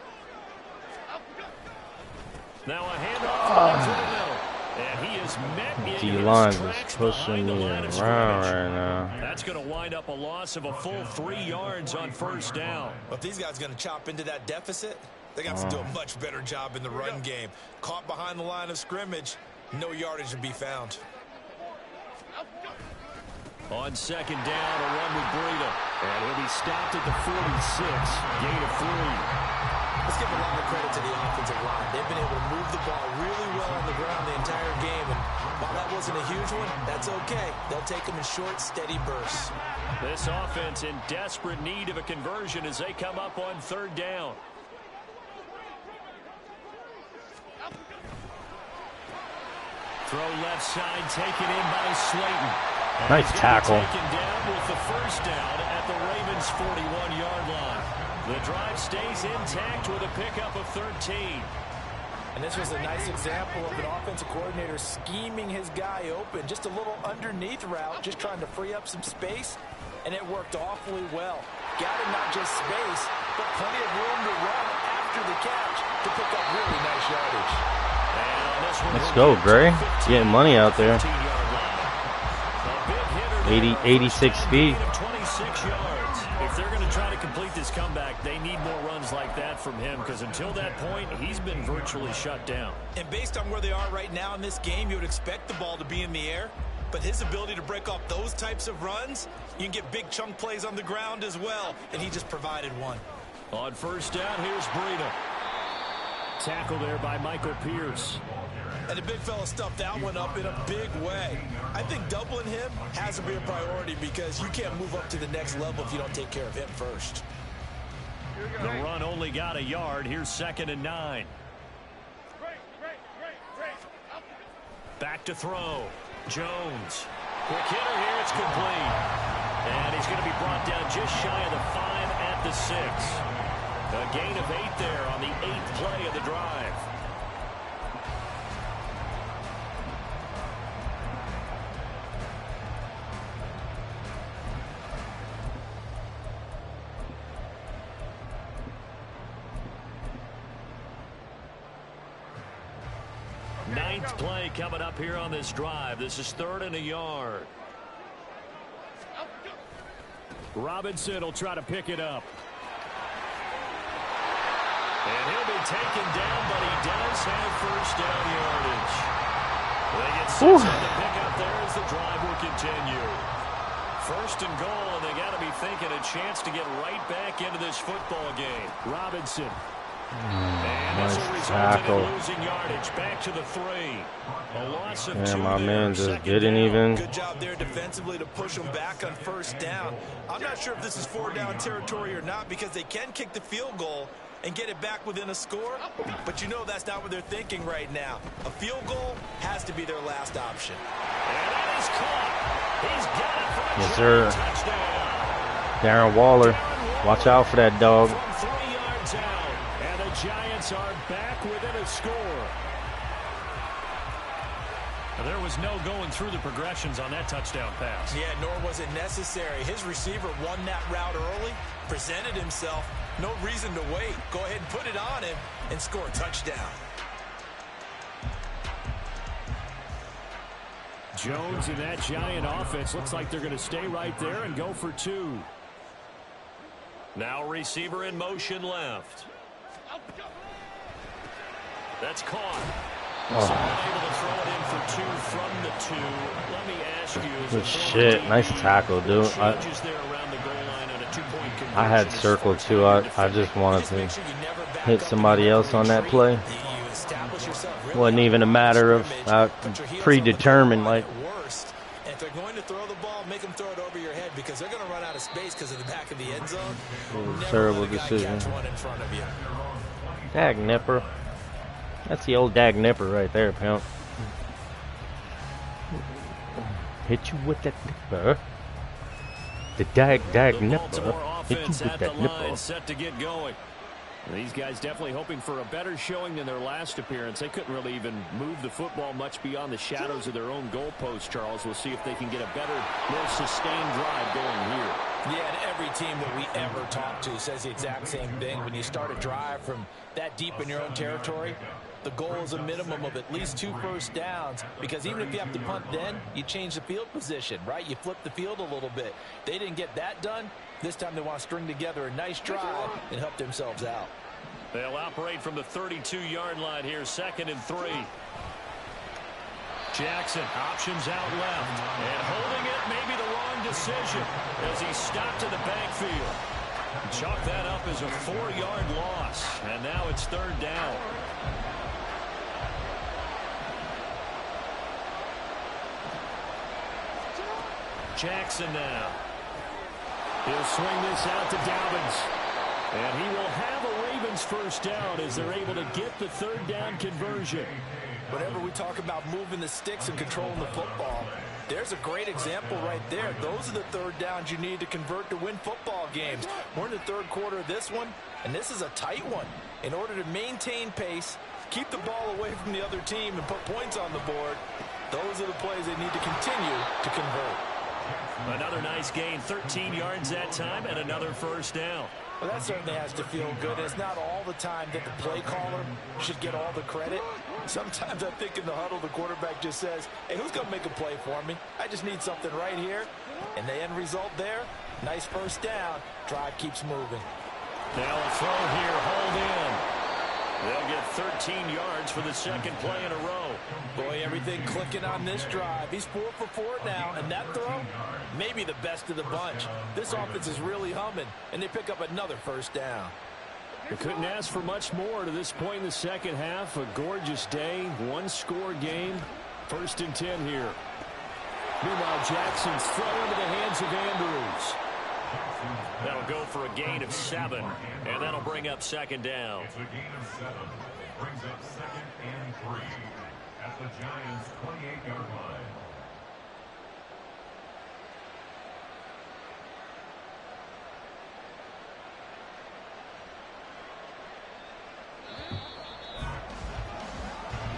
Now a handoff to the middle. And he is met in D-line his is tracks pushing behind the me line of around scrimmage. right now. That's going to wind up a loss of a full 3 yards on 1st down. But if these guys are going to chop into that deficit, they got to do a much better job in the run game. Caught behind the line of scrimmage, no yardage to be found. On 2nd down, a run with Breida. And he'll be stopped at the 46, gain of 3. Let's give a lot of credit to the offensive line. They've been able to move the ball really well on the ground the entire game. And while that wasn't a huge one, that's okay. They'll take them in short, steady bursts. This offense in desperate need of a conversion as they come up on 3rd down. Throw left side, taken in by Slayton. Nice tackle. Taken down with the 1st down at the Ravens' 41-yard line. The drive stays intact with a pickup of 13. And this was a nice example of an offensive coordinator scheming his guy open. Just a little underneath route, just trying to free up some space, and it worked awfully well. Got him not just space, but plenty of room to run after the catch to pick up really nice yardage. Let's go, Gray. Getting money out there. 86 speed. 26 yards. If they're going to try to complete this comeback, they need more runs like that from him, because until that point, he's been virtually shut down. And based on where they are right now in this game, you would expect the ball to be in the air. But his ability to break off those types of runs, you can get big chunk plays on the ground as well, and he just provided one. On 1st down, here's Breida. Tackle there by Michael Pierce. And the big fella stuffed that one up in a big way. I think doubling him has to be a priority because you can't move up to the next level if you don't take care of him first. The run only got a yard. Here's 2nd and 9. Back to throw. Jones. Quick hitter here. It's complete. And he's going to be brought down just shy of the 5 at the 6. A gain of 8 there on the 8th play of the drive. Ninth play coming up here on this drive. This is 3rd and a yard. Robinson will try to pick it up. And he'll be taken down, but he does have first down yardage. They get 6 on the pickup there as the drive will continue. 1st and goal, and they got to be thinking a chance to get right back into this football game. Robinson. And Nice as a result tackle. of losing yardage, back to the 3. A loss of 2 Yeah, my there. man just 2nd didn't down. even. Good job there defensively to push them back on first down. I'm not sure if this is 4-down territory or not because they can kick the field goal and get it back within a score, but you know that's not what they're thinking right now. A field goal has to be their last option. And that is caught. He's got it for a Yes, sir. touchdown. Darren Waller. Watch out for that dog. From 3 yards out, and the Giants are back within a score. There was no going through the progressions on that touchdown pass. Yeah, nor was it necessary. His receiver won that route early, presented himself. No reason to wait. Go ahead and put it on him and score a touchdown. Jones in that Giant offense looks like they're going to stay right there and go for 2. Now receiver in motion left. That's caught. So unable to throw it in for 2 from the 2. Let me ask you. Good shit. Nice tackle, dude. I had circled too. I just wanted to hit somebody else on that play. Wasn't even a matter of predetermined. Like, And if they're going to throw the ball, make them throw it over your head because they're going to run out of space because of the back of the end zone. terrible decision. Catch one in front of you. Dag nipper. That's the old dag nipper right there, pimp. Hit you with that nipper. The dag nipper. Hit you with that nipper. Set to get going. These guys definitely hoping for a better showing than their last appearance. They couldn't really even move the football much beyond the shadows of their own goalpost, Charles. We'll see if they can get a better, more sustained drive going here. Yeah, and every team that we ever talk to says the exact same thing. When you start a drive from that deep in your own territory, the goal is a minimum of at least 2 first downs, because even if you have to punt then, you change the field position, right? You flip the field a little bit. They didn't get that done. This time they want to string together a nice drive and help themselves out. They'll operate from the 32-yard line here, 2nd and 3. Jackson options out left, and holding it may be the wrong decision as he stopped in the backfield. Chalk that up as a 4-yard loss, and now it's 3rd down. Jackson now. He'll swing this out to Dobbins. And he will have a Ravens first down as they're able to get the 3rd down conversion. Whenever we talk about moving the sticks and controlling the football, there's a great example right there. Those are the 3rd downs you need to convert to win football games. We're in the 3rd quarter of this one, and this is a tight one. In order to maintain pace, keep the ball away from the other team, and put points on the board, those are the plays they need to continue to convert. Another nice gain, 13 yards that time, and another first down. Well, that certainly has to feel good. It's not all the time that the play caller should get all the credit. Sometimes I think in the huddle, the quarterback just says, hey, who's going to make a play for me? I just need something right here. And the end result there, nice first down. Drive keeps moving. Now a throw here, hold in. They'll get 13 yards for the 2nd play in a row. Boy, everything clicking on this drive. He's 4 for 4 now, and that throw, maybe the best of the bunch. This offense is really humming, and they pick up another first down. They couldn't ask for much more to this point in the 2nd half. A gorgeous day, 1-score game. 1st and 10 here. Meanwhile, Jackson's throw into the hands of Andrews. That'll go for a gain of 7, and that'll bring up 2nd down. It's a gain of 7. Brings up 2nd and 3 at the Giants' 28-yard line.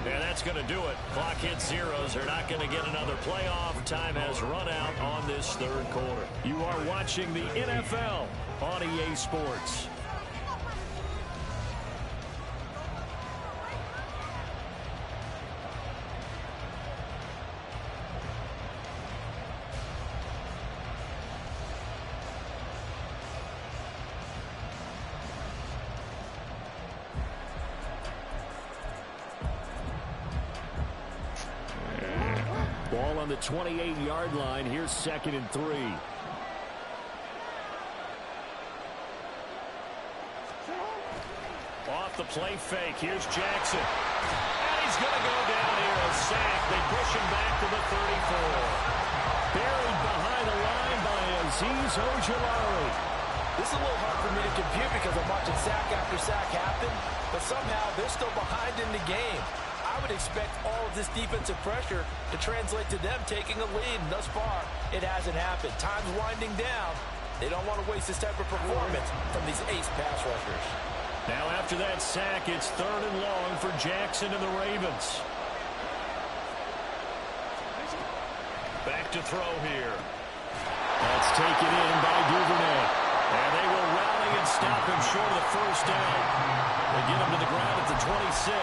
And that's going to do it. Clock hits zeros. They're not going to get another playoff. Time has run out on this 3rd quarter. You are watching the NFL on EA Sports. Ball on the 28-yard line. Here's 2nd and 3. Off the play fake. Here's Jackson. And he's going to go down here. A sack. They push him back to the 34. Buried behind the line by Azeez Ojulari. This is a little hard for me to compute because I'm watching sack after sack happen, but somehow they're still behind in the game. I would expect all of this defensive pressure to translate to them taking a lead, and thus far, it hasn't happened. Time's winding down. They don't want to waste this type of performance from these ace pass rushers. Now after that sack, it's 3rd and long for Jackson and the Ravens. Back to throw here. That's taken in by Duvernay. And they will rally and stop him short of the 1st down. They get him to the ground at the 26.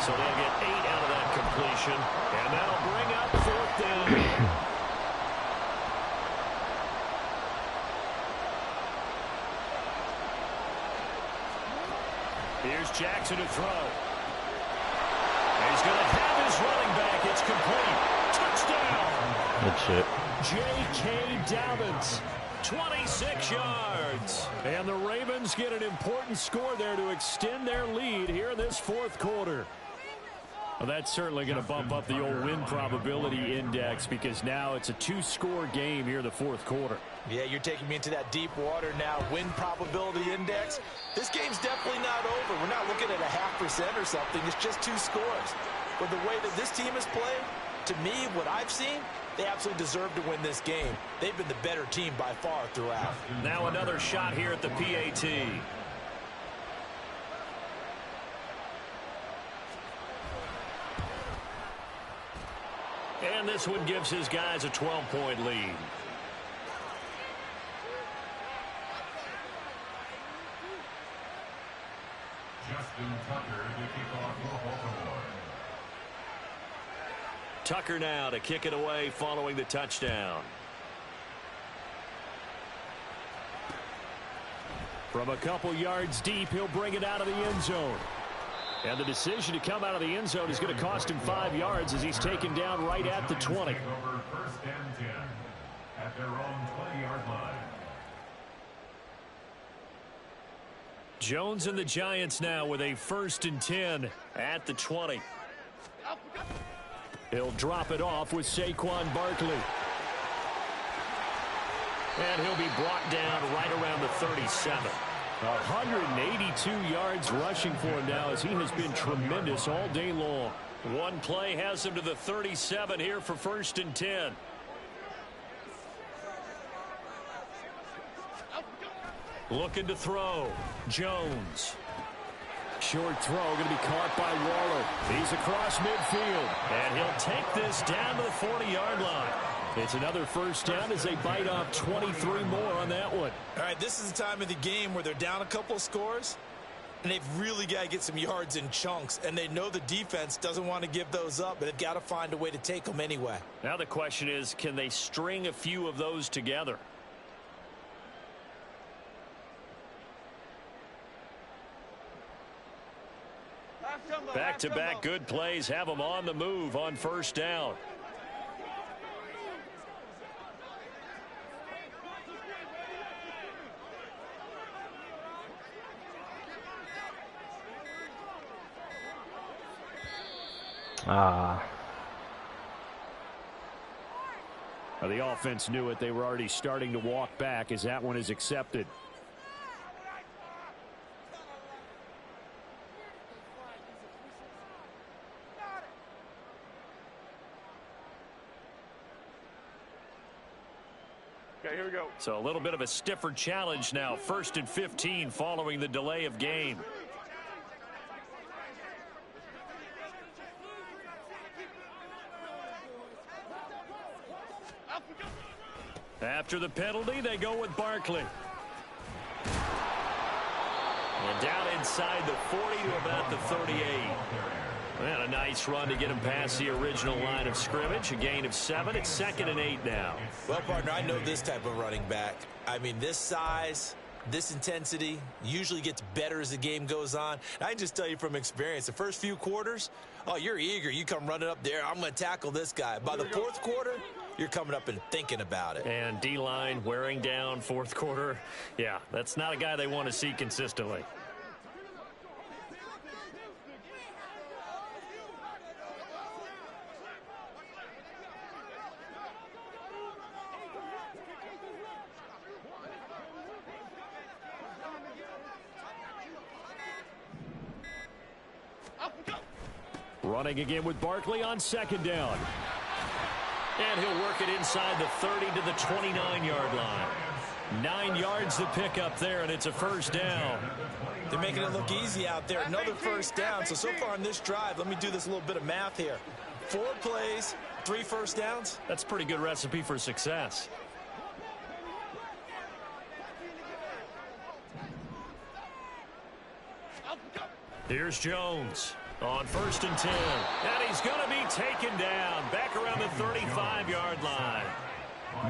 So they'll get 8 out of that completion. And that'll bring up 4th down. Here's Jackson to throw. And he's going to have his running back. It's complete. Touchdown. Good shit. J.K. Dobbins, 26 yards. And the Ravens get an important score there to extend their lead here in this 4th quarter. Well, that's certainly going to bump up the old win probability index because now it's a 2-score game here in the 4th quarter. Yeah, you're taking me into that deep water now. Win probability index. This game's definitely not over. We're not looking at a 0.5% or something. It's just 2 scores. But the way that this team has played, to me, what I've seen, they absolutely deserve to win this game. They've been the better team by far throughout. Now another shot here at the PAT. And this one gives his guys a 12-point lead. Justin Tucker to kick off for Baltimore. Tucker now to kick it away following the touchdown. From a couple yards deep, he'll bring it out of the end zone. And the decision to come out of the end zone is going to cost him 5 yards as he's taken down right at the 20. Over 1st and 10 at their own 20-yard line. Jones and the Giants now with a 1st and 10 at the 20. He'll drop it off with Saquon Barkley. And he'll be brought down right around the 37. 182 yards rushing for him now as he has been tremendous all day long. One play has him to the 37 here for 1st and 10. Looking to throw. Jones. Short throw going to be caught by Waller. He's across midfield. And he'll take this down to the 40-yard line. It's another 1st down as they bite off 23 more on that one. All right, this is the time of the game where they're down a couple of scores, and they've really got to get some yards in chunks, and they know the defense doesn't want to give those up, but they've got to find a way to take them anyway. Now the question is, can they string a few of those together? Back-to-back good plays have them on the move on 1st down. The offense knew it. They were already starting to walk back as that one is accepted. Okay, here we go. So a little bit of a stiffer challenge now. 1st and 15 following the delay of game. After the penalty, they go with Barkley. And down inside the 40 to about the 38. And a nice run to get him past the original line of scrimmage. A gain of 7. It's 2nd and 8 now. Well, partner, I know this type of running back. I mean, this size, This intensity usually gets better as the game goes on. And I can just tell you from experience, the first few quarters, oh, you're eager. You come running up there, I'm going to tackle this guy. By the fourth quarter, you're coming up and thinking about it. And D-line wearing down fourth quarter. Yeah, that's not a guy they want to see consistently. Running again with Barkley on second down. And he'll work it inside the 30 to the 29-yard line. 9 yards to pick up there, and it's a first down. They're making it look easy out there. Another first down. So far on this drive, let me do this little bit of math here. 4 plays, 3 first downs. That's a pretty good recipe for success. Here's Jones on 1st and 10. And he's going to be taken down back around the 35-yard line.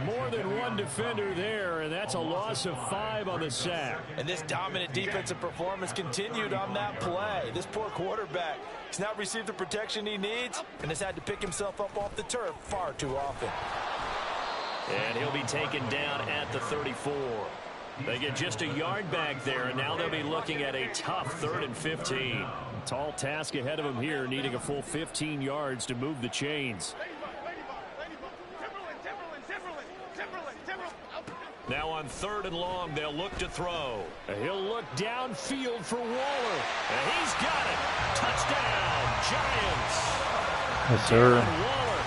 More than one defender there, and that's a loss of 5 on the sack. And this dominant defensive performance continued on that play. This poor quarterback has not received the protection he needs and has had to pick himself up off the turf far too often. And he'll be taken down at the 34. They get just a yard back there, and now they'll be looking at a tough 3rd and 15. Tall task ahead of him here, needing a full 15 yards to move the chains. Now on 3rd and long, they'll look to throw. He'll look downfield for Waller. And he's got it. Touchdown, Giants. Yes, sir. Waller,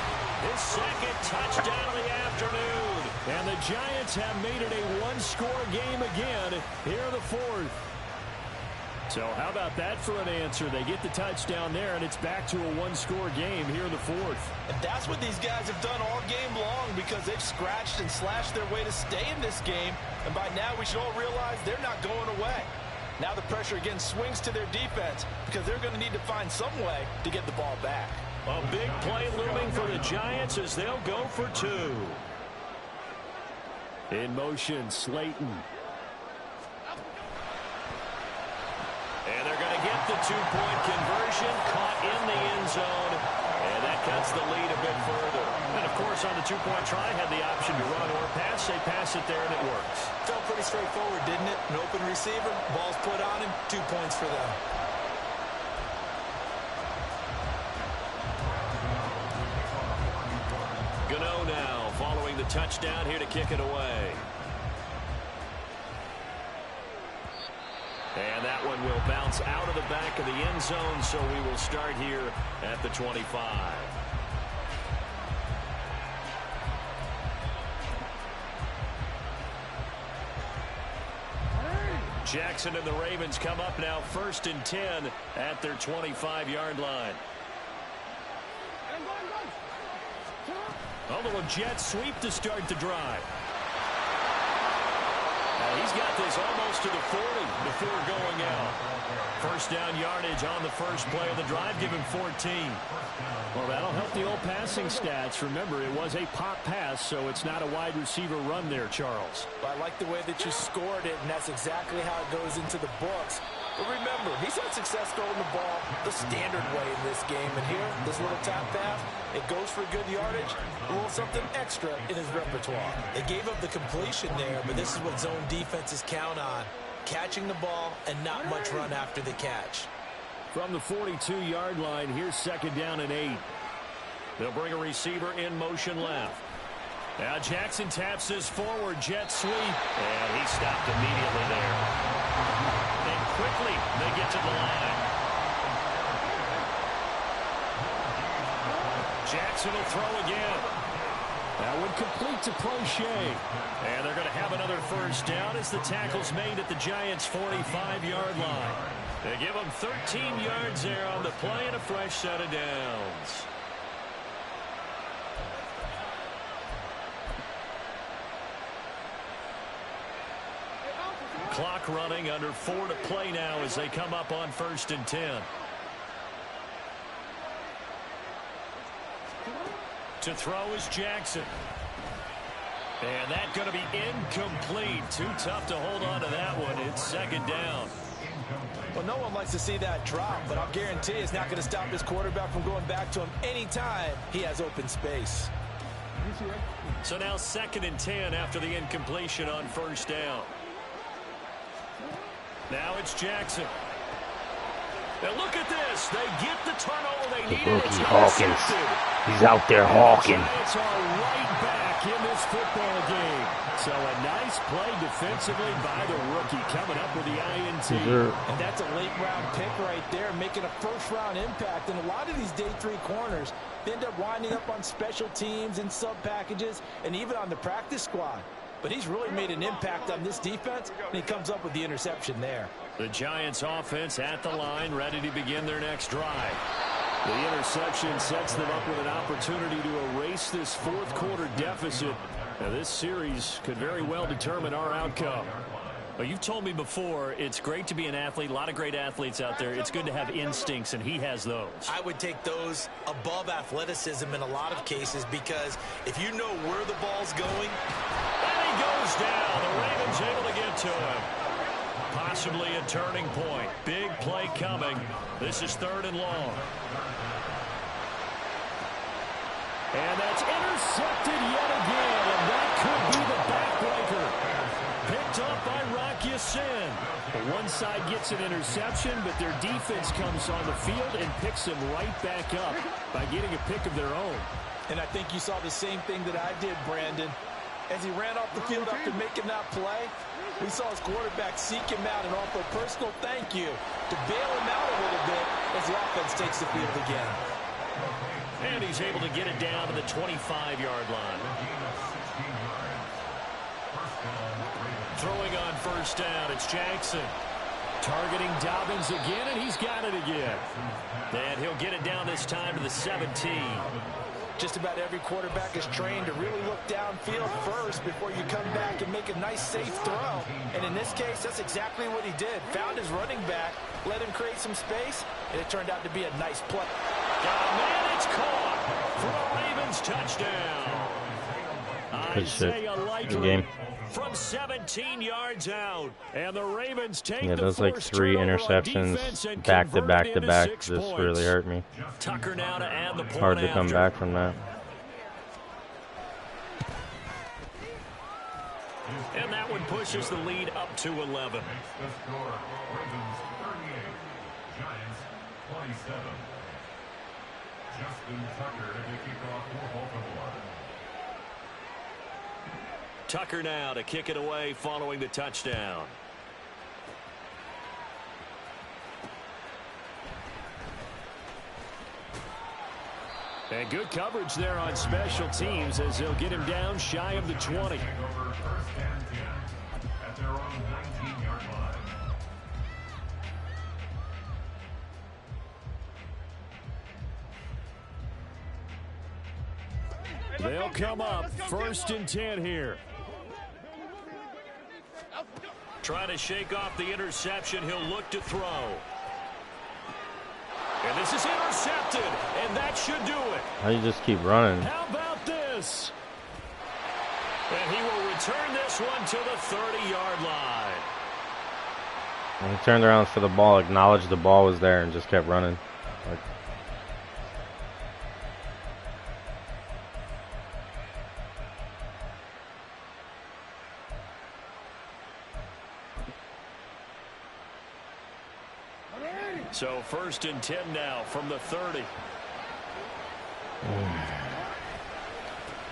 his 2nd touchdown of the afternoon. And the Giants have made it a 1-score game again here in the 4th. So how about that for an answer? They get the touchdown there, and it's back to a 1-score game here in the 4th. And that's what these guys have done all game long, because they've scratched and slashed their way to stay in this game. And by now, we should all realize they're not going away. Now the pressure again swings to their defense, because they're going to need to find some way to get the ball back. A big play looming for the Giants as they'll go for 2. In motion, Slayton. And they're going to get the 2-point conversion, caught in the end zone, and that cuts the lead a bit further. And, of course, on the 2-point try, had the option to run or pass. They pass it there, and it works. Felt pretty straightforward, didn't it? An open receiver, ball's put on him, 2 points for them. Gano now following the touchdown here to kick it away. And that one will bounce out of the back of the end zone, so we will start here at the 25. Jackson and the Ravens come up now 1st and 10 at their 25-yard line. A little jet sweep to start the drive. He's got this almost to the 40 before going out. First down yardage on the first play of the drive, give him 14. Well, that'll help the old passing stats. Remember, it was a pop pass, so it's not a wide receiver run there, Charles. Well, I like the way that you scored it, and that's exactly how it goes into the books. But remember, he's had success throwing the ball the standard way in this game. And here, this little tap pass, it goes for good yardage, a little something extra in his repertoire. They gave up the completion there, but this is what zone defenses count on. Catching the ball and not much run after the catch. From the 42-yard line, here's 2nd down and 8. They'll bring a receiver in motion left. Now Jackson taps this forward jet sweep, and he stopped immediately there. And quickly they get to the line. Jackson will throw again. That would complete to Prochet. And they're going to have another first down as the tackle's made at the Giants' 45-yard line. They give them 13 yards there on the play and a fresh set of downs. Clock running, under 4 to play now as they come up on 1st and 10. To throw is Jackson. And that's going to be incomplete. Too tough to hold on to that one. It's second down. Well, no one likes to see that drop, but I'll guarantee it's not going to stop his quarterback from going back to him anytime he has open space. So now 2nd and 10 after the incompletion on first down. Now it's Jackson. Now look at this. They get the turnover they need. Rookie Hawkins. He's out there hawking. Giants are right back in this football game. So a nice play defensively by the rookie coming up with the INT. And that's a late-round pick right there, making a first-round impact. And a lot of these day 3 corners, they end up winding up on special teams and sub-packages and even on the practice squad. But he's really made an impact on this defense, and he comes up with the interception there. The Giants offense at the line, ready to begin their next drive. The interception sets them up with an opportunity to erase this 4th quarter deficit. Now, this series could very well determine our outcome. But you've told me before, it's great to be an athlete. A lot of great athletes out there. It's good to have instincts, and he has those. I would take those above athleticism in a lot of cases, because if you know where the ball's going. And he goes down. The Ravens able to get to him. Possibly a turning point. Big play coming. This is 3rd and long. And that's intercepted yet again. And that could be the backbreaker. Picked up by Rock Ya-Sin. One side gets an interception, but their defense comes on the field and picks them right back up by getting a pick of their own. And I think you saw the same thing that I did, Brandon. As he ran off the field after making that play, we saw his quarterback seek him out and offer a personal thank you to bail him out a little bit as the offense takes the field again. And he's able to get it down to the 25-yard line. Throwing on first down, it's Jackson. Targeting Dobbins again, and he's got it again. And he'll get it down this time to the 17. Just about every quarterback is trained to really look downfield first before you come back and make a nice, safe throw. And in this case, that's exactly what he did. Found his running back, let him create some space, and it turned out to be a nice play. Got a man, it's caught for a Ravens touchdown. Good shit. Good game. From 17 yards out, and the Ravens take yeah, those like 3 interceptions back to back to back just really hurt me. Tucker now to add the point. Hard to come back from that. And that one pushes the lead up to 11. The score, Ravens 38, Giants 27. Justin Tucker to kick off for Baltimore. Tucker now to kick it away following the touchdown. And good coverage there on special teams as they'll get him down shy of the 20. Over 1st and 10 at their own 19-yard line. They'll come up 1st and 10 here. Trying to shake off the interception. He'll look to throw. And this is intercepted, and that should do it. How you just keep running? How about this? And he will return this one to the 30-yard line. And he turned around for the ball, acknowledged the ball was there, and just kept running. Like, so 1st and 10 now from the 30.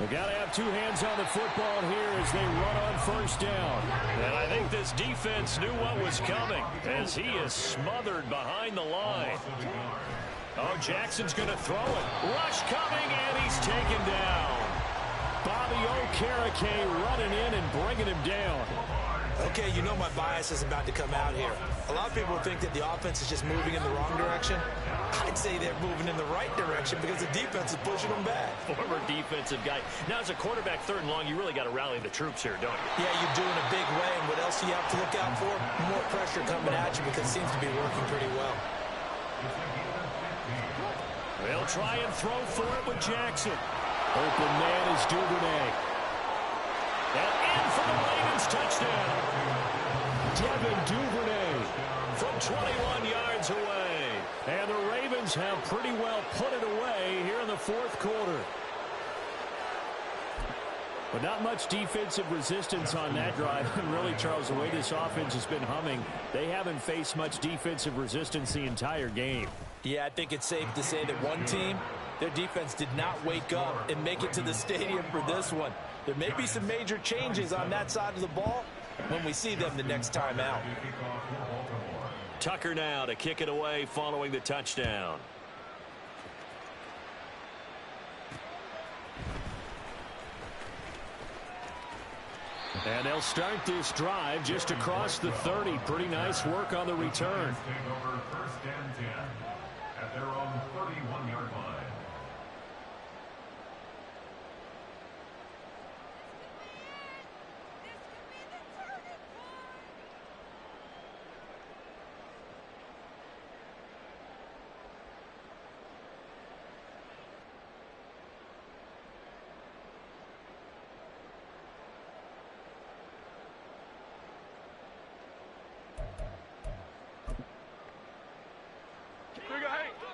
We've got to have 2 hands on the football here as they run on 1st down. And I think this defense knew what was coming as he is smothered behind the line. Oh, Jackson's going to throw it. Rush coming, and he's taken down. Bobby Okereke running in and bringing him down. Okay, you know my bias is about to come out here. A lot of people think that the offense is just moving in the wrong direction. I'd say they're moving in the right direction because the defense is pushing them back. Former defensive guy. Now, as a quarterback 3rd and long, you really got to rally the troops here, don't you? Yeah, you do in a big way. And what else do you have to look out for? More pressure coming at you because it seems to be working pretty well. They'll try and throw for it with Jackson. Open man is Duvernay. And in for the Ravens touchdown. Devin Duvernay from 21 yards away. And the Ravens have pretty well put it away here in the fourth quarter. But not much defensive resistance on that drive. And really, Charles, the way this offense has been humming, they haven't faced much defensive resistance the entire game. Yeah, I think it's safe to say that one team, their defense did not wake up and make it to the stadium for this one. There may be some major changes on that side of the ball when we see them the next time out. Tucker now to kick it away following the touchdown. And they'll start this drive just across the 30. Pretty nice work on the return. Take over first and 10 at their own 31-yard line.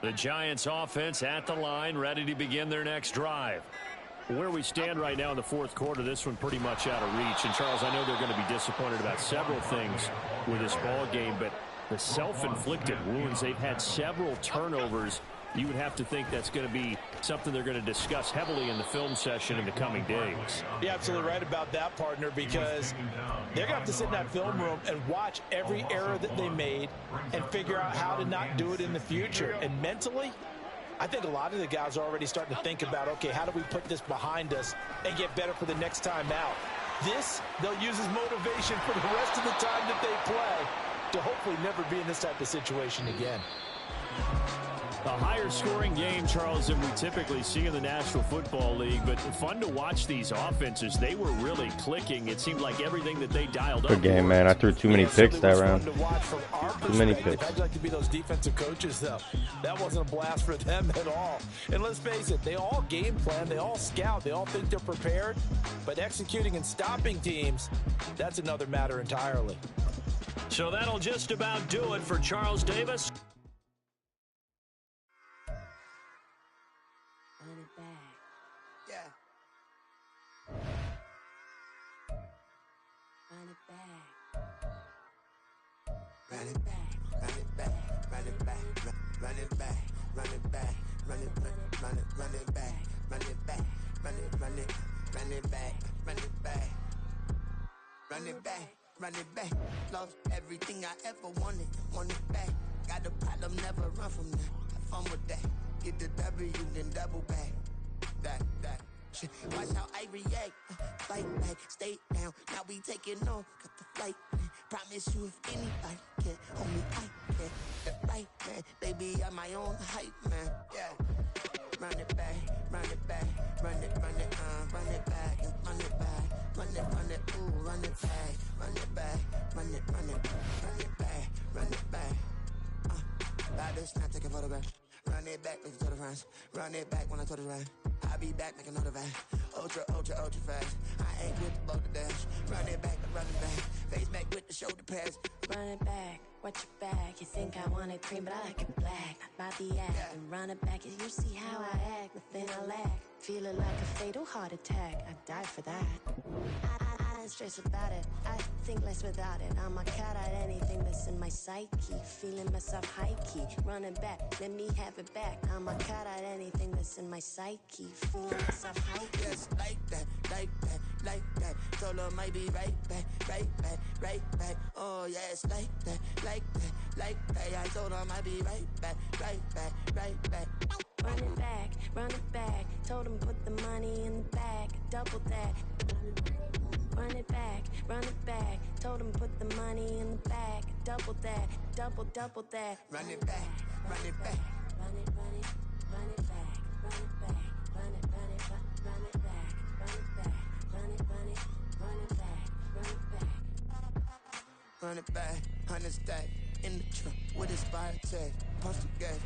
The Giants offense at the line, ready to begin their next drive. Where we stand right now in the fourth quarter, this one pretty much out of reach. And, Charles, I know they're going to be disappointed about several things with this ball game, but the self-inflicted wounds, they've had several turnovers. You would have to think that's going to be something they're going to discuss heavily in the film session in the coming days. You're absolutely right about that, partner, because they're going to have to sit in that film room and watch every error that they made and figure out how to not do it in the future. And mentally, I think a lot of the guys are already starting to think about, okay, how do we put this behind us and get better for the next time out? This, they'll use as motivation for the rest of the time that they play to hopefully never be in this type of situation again. A higher-scoring game, Charles, than we typically see in the National Football League, but fun to watch these offenses. They were really clicking. It seemed like everything that they dialed up. Good game, man. I threw too many picks that round. Too many picks. I'd like to be those defensive coaches, though. That wasn't a blast for them at all. And let's face it, they all game plan, they all scout, they all think they're prepared, but executing and stopping teams, that's another matter entirely. So that'll just about do it for Charles Davis. Run it back, lost everything I ever wanted it back. Got a problem, never run from that. Have fun with that. Get the W, then double back. That shit. Watch how I react. Fight back, stay down. Now we taking on, got the flight. Promise you if anybody can, only I can. The right man, baby, I'm my own hype man. Yeah. Run it back, run it back, run it back, and run it back, ooh, run it back, run it back, run it back, run it back. Buy this, not take a photograph. Run it back, make it to the friends. Run it back when I told it right. I'll be back, make another van. Ultra fast. I ain't with the boat to dash. Run it back. Face back with the shoulder pads. Run it back, watch your back. You think I want it cream, but I like it black. Not by the act, and run it back. You see how I act, nothing I lack. Feeling like a fatal heart attack. I'd die for that. I don't stress about it. I think less without it. I'm a cat at anything that's in my psyche. Feeling myself high key. Run it back, let me have it back. I'm a cat at anything that's in my psyche. Feeling myself high key. Yes, like that. Told her might be right back. Oh yes, like that. I told her might be right back. Run it back. Told him put the money in the bag. Double that. Run it back. Told him put the money in the bag. Double that. Double that. Run it back. Run it back. Run it back. Run it back. Run it back. Run it back. Run it back. Run it back, 100 stack in the trunk with a spire tag. Postal gas.